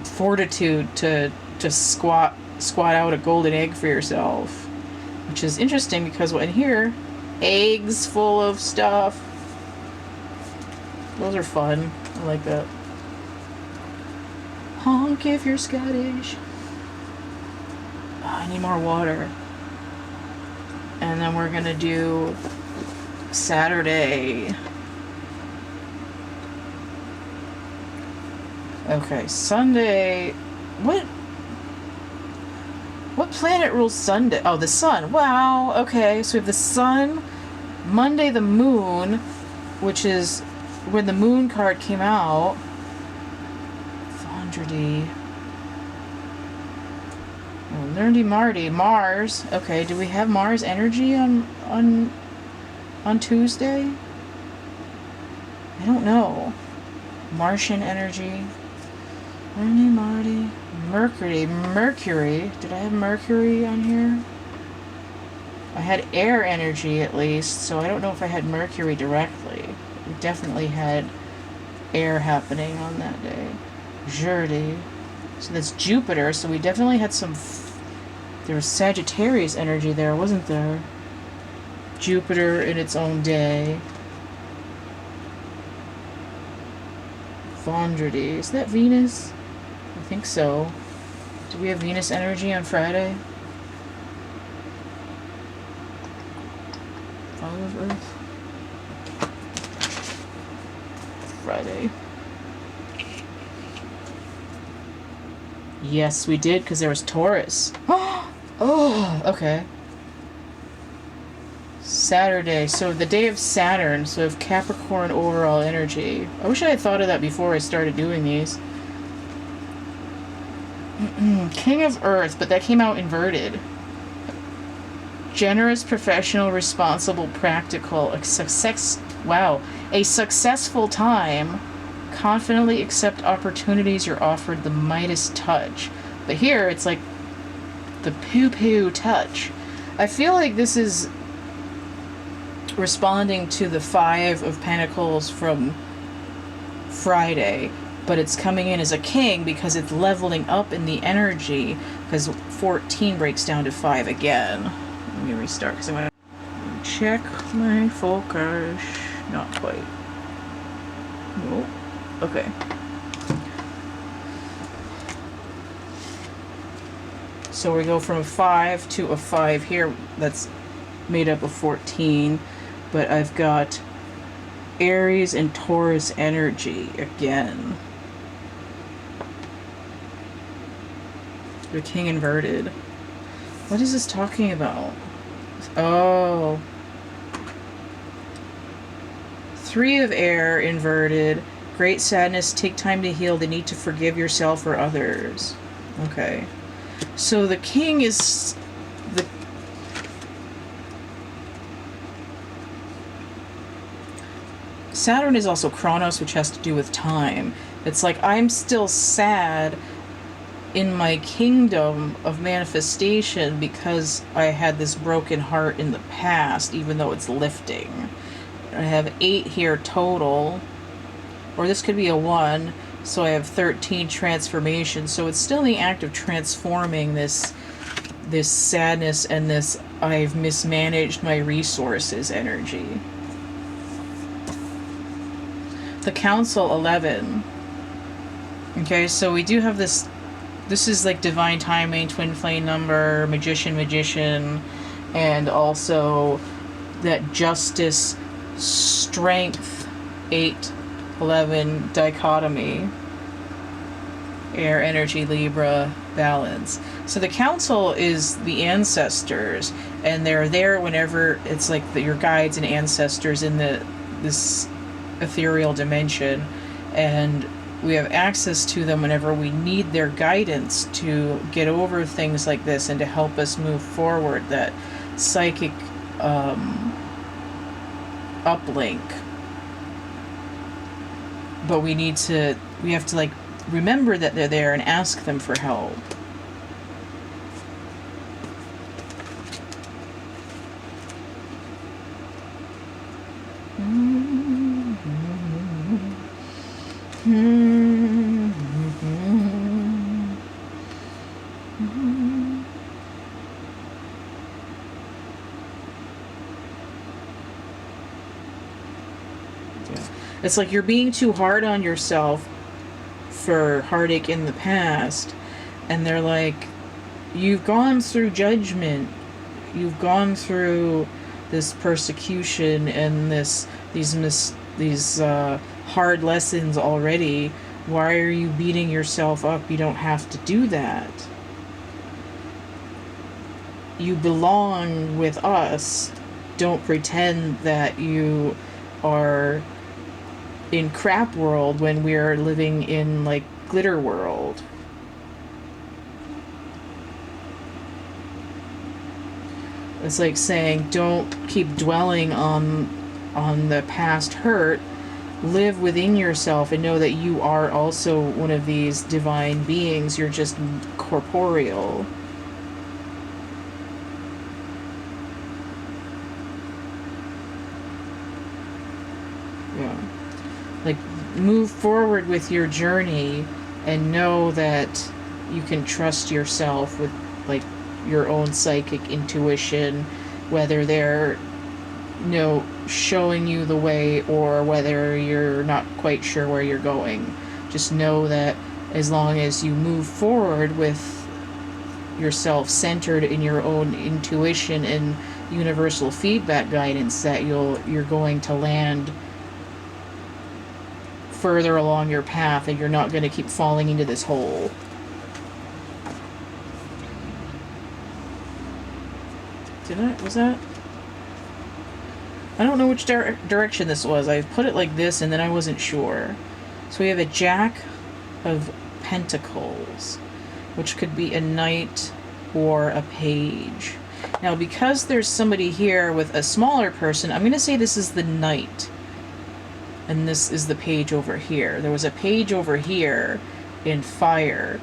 fortitude to squat out a golden egg for yourself. Which is interesting because in here, eggs full of stuff. Those are fun. I like that. Honk if you're Scottish. Oh, I need more water. And then we're gonna do Saturday. Okay, Sunday. What What planet rules Sunday? Oh, the sun. Wow. Okay, so we have the sun, Monday the moon, which is when the moon card came out. Fondredy. Oh, Nerdy Marty. Mars. Okay, do we have Mars energy on Tuesday? I don't know. Martian energy. Nerdy Marty. Mercury. Did I have Mercury on here? I had air energy at least, so I don't know if I had Mercury directly. We definitely had air happening on that day. Jeudi. So that's Jupiter, so we definitely had some... there was Sagittarius energy there, wasn't there? Jupiter in its own day. Fondredy. Is that Venus? I think so. Do we have Venus energy on Friday? Follow of Earth? Friday. Yes, we did, because there was Taurus. Oh, okay. Saturday, so the day of Saturn, so we have Capricorn overall energy. I wish I had thought of that before I started doing these. King of Earth, but that came out inverted. Generous, professional, responsible, practical, a successful time. Confidently accept opportunities you're offered, the Midas touch. But here, it's like the poo-poo touch. I feel like this is responding to the Five of Pentacles from Friday, but it's coming in as a king because it's leveling up in the energy, because 14 breaks down to 5 again. Let me restart because I want to check my focus. Not quite. Nope. Okay. So we go from a 5 to a 5 here. That's made up of 14. But I've got Aries and Taurus energy again. The king inverted. What is this talking about? Oh. 3 of air inverted. Great sadness. Take time to heal. The need to forgive yourself or others. Okay. So the king is... Saturn is also Chronos, which has to do with time. It's like I'm still sad in my kingdom of manifestation because I had this broken heart in the past, even though it's lifting. I have 8 here total, or this could be a 1, so I have 13 transformations. So it's still in the act of transforming this sadness and this I've mismanaged my resources energy. The Council 11. Okay, so we do have this. This is like divine timing, twin flame number, magician, and also that justice, strength, 8, 11 dichotomy, air, energy, Libra, balance. So the council is the ancestors, and they're there whenever it's like your guides and ancestors in this ethereal dimension, and we have access to them whenever we need their guidance to get over things like this and to help us move forward, that psychic uplink. But we have to like remember that they're there and ask them for help. It's like you're being too hard on yourself for heartache in the past, and they're like, you've gone through judgment, you've gone through this persecution and these hard lessons already. Why are you beating yourself up? You don't have to do that. you belong with us. Don't pretend that you are in crap world when we're living in, like, glitter world. It's like saying, don't keep dwelling on the past hurt. Live within yourself and know that you are also one of these divine beings. You're just corporeal. Yeah. Like, move forward with your journey and know that you can trust yourself with, like, your own psychic intuition, whether they're, you know, showing you the way or whether you're not quite sure where you're going. Just know that as long as you move forward with yourself centered in your own intuition and universal feedback guidance, that you're going to land further along your path and you're not going to keep falling into this hole. Was that? I don't know which direction this was. I put it like this and then I wasn't sure. So we have a Jack of Pentacles, which could be a knight or a page. Now, because there's somebody here with a smaller person, I'm going to say this is the knight. And this is the page over here. There was a page over here in fire,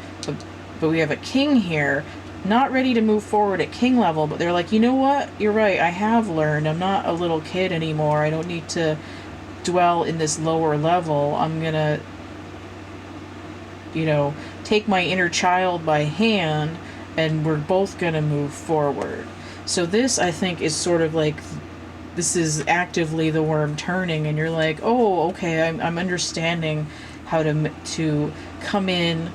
but we have a king here. Not ready to move forward at king level, but they're like, you know what? You're right. I have learned. I'm not a little kid anymore. I don't need to dwell in this lower level. I'm going to, you know, take my inner child by hand and we're both going to move forward. So this, I think, is sort of like, this is actively the worm turning and you're like, oh, okay, I'm understanding how to come in.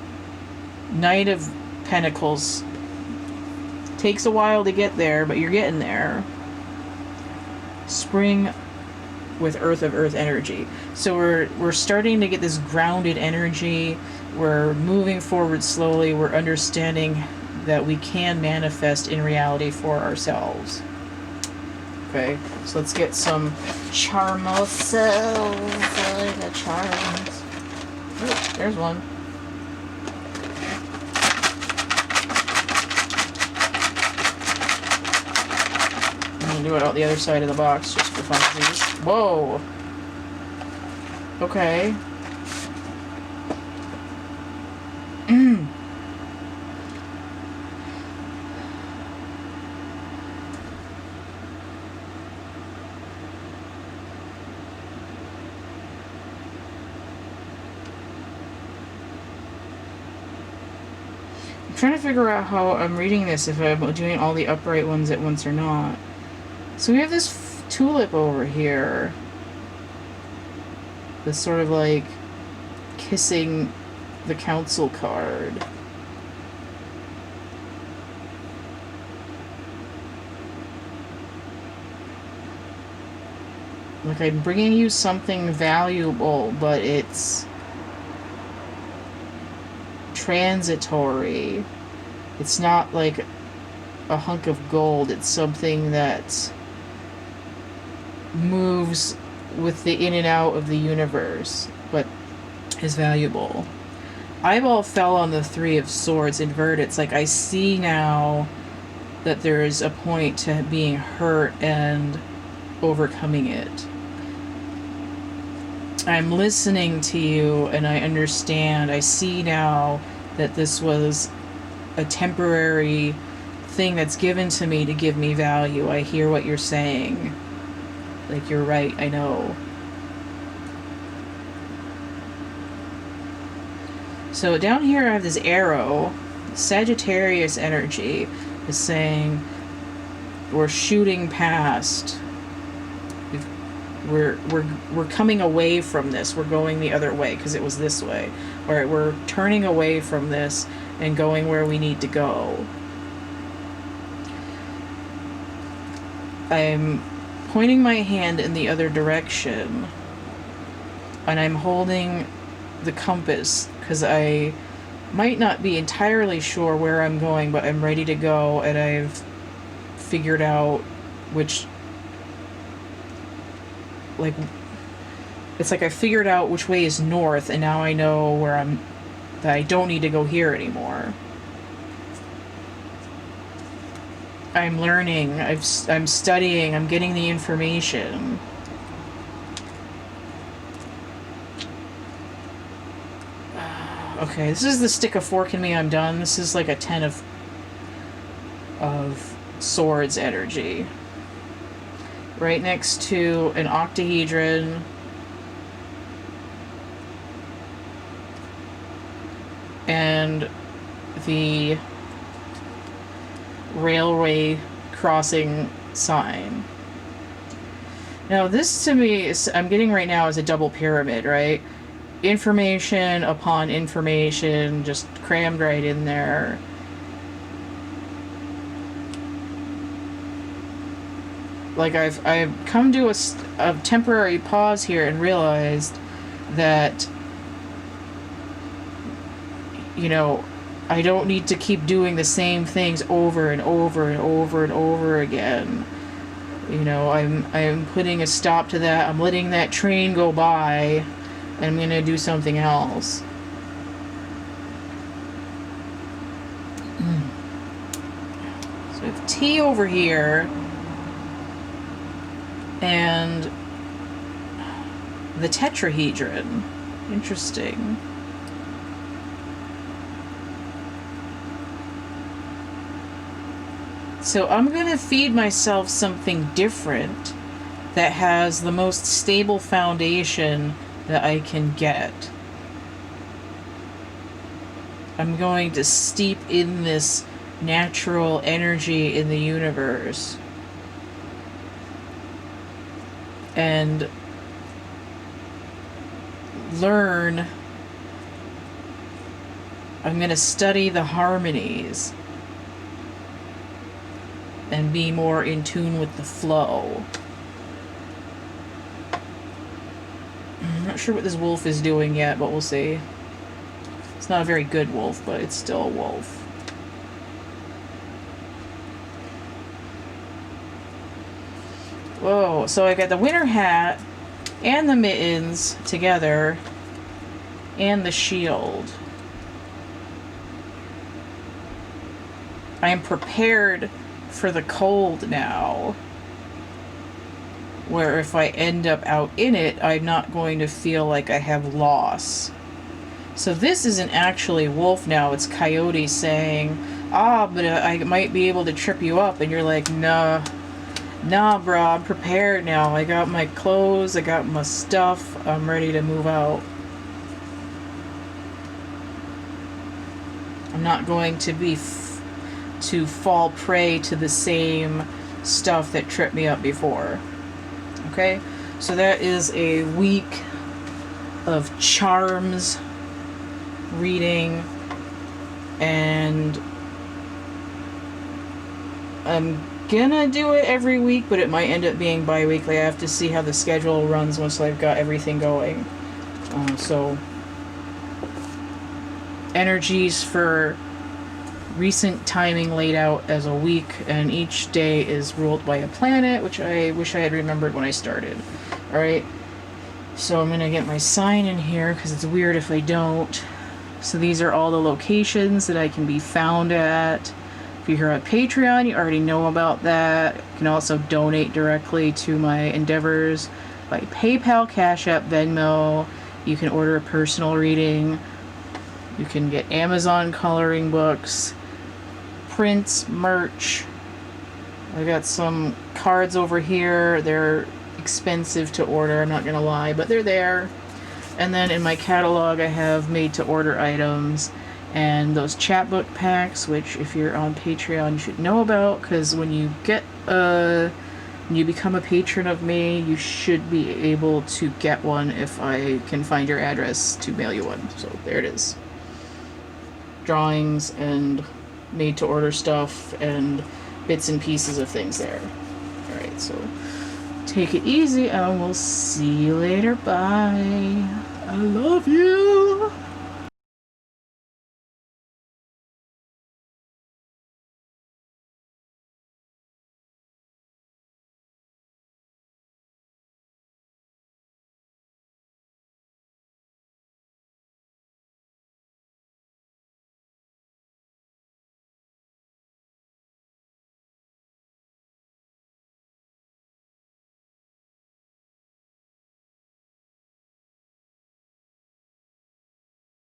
Knight of Pentacles. Takes a while to get there, but you're getting there. Spring with Earth of Earth energy. So we're starting to get this grounded energy. We're moving forward slowly. We're understanding that we can manifest in reality for ourselves. Okay, so let's get some charmosos. The charms. Oh, there's one. Do it out the other side of the box just for fun. Whoa. Okay. I'm trying to figure out how I'm reading this, if I'm doing all the upright ones at once or not. So we have this tulip over here. This sort of like kissing the council card. Like, I'm bringing you something valuable, but it's transitory. It's not like a hunk of gold. It's something that moves with the in and out of the universe, but is valuable. Eyeball fell on the Three of Swords inverted. It's like, I see now that there is a point to being hurt and overcoming it. I'm listening to you and I understand. I see now that this was a temporary thing that's given to me to give me value. I hear what you're saying. Like, you're right, I know. So down here I have this arrow. Sagittarius energy is saying we're shooting past. We're coming away from this. We're going the other way because it was this way. Or we're turning away from this and going where we need to go. I'm pointing my hand in the other direction and I'm holding the compass because I might not be entirely sure where I'm going, but I'm ready to go, and I've figured out which, like, it's like I figured out which way is north, and now I know that I don't need to go here anymore. I'm learning, I'm studying, I'm getting the information. Okay, this is the stick of fork in me, I'm done. This is like a 10 of swords energy. Right next to an octahedron. And the railway crossing sign. Now this to me is, I'm getting right now, is a double pyramid, right? Information upon information just crammed right in there. Like I've come to a temporary pause here and realized that, you know, I don't need to keep doing the same things over and over and over and over again. You know, I'm putting a stop to that. I'm letting that train go by, and I'm gonna do something else. So we have T over here, and the tetrahedron. Interesting. So I'm going to feed myself something different that has the most stable foundation that I can get. I'm going to steep in this natural energy in the universe. And learn. I'm going to study the harmonies and be more in tune with the flow. I'm not sure what this wolf is doing yet, but we'll see. It's not a very good wolf, but it's still a wolf. Whoa, so I got the winter hat and the mittens together and the shield. I am prepared for the cold now, where if I end up out in it, I'm not going to feel like I have loss. So this isn't actually wolf now, it's coyote saying, but I might be able to trip you up, and you're like, nah bro, I'm prepared now. I got my clothes, I got my stuff, I'm ready to move out. I'm not going to be to fall prey to the same stuff that tripped me up before. Okay? So that is a week of charms reading, and I'm gonna do it every week, but it might end up being bi-weekly. I have to see how the schedule runs once I've got everything going. So energies for recent timing laid out as a week, and each day is ruled by a planet, which I wish I had remembered when I started. Alright, so I'm going to get my sign in here because it's weird if I don't. So these are all the locations that I can be found at. If you're here on Patreon, you already know about that. You can also donate directly to my endeavors by PayPal, Cash App, Venmo. You can order a personal reading. You can get Amazon coloring books, prints, merch. I got some cards over here. They're expensive to order, I'm not gonna lie, but they're there. And then in my catalog I have made to order items and those chapbook packs, which if you're on Patreon you should know about, because when you become a patron of me, you should be able to get one if I can find your address to mail you one. So there it is. Drawings and made to order stuff and bits and pieces of things there. Alright, so take it easy and we'll see you later. Bye. I love you.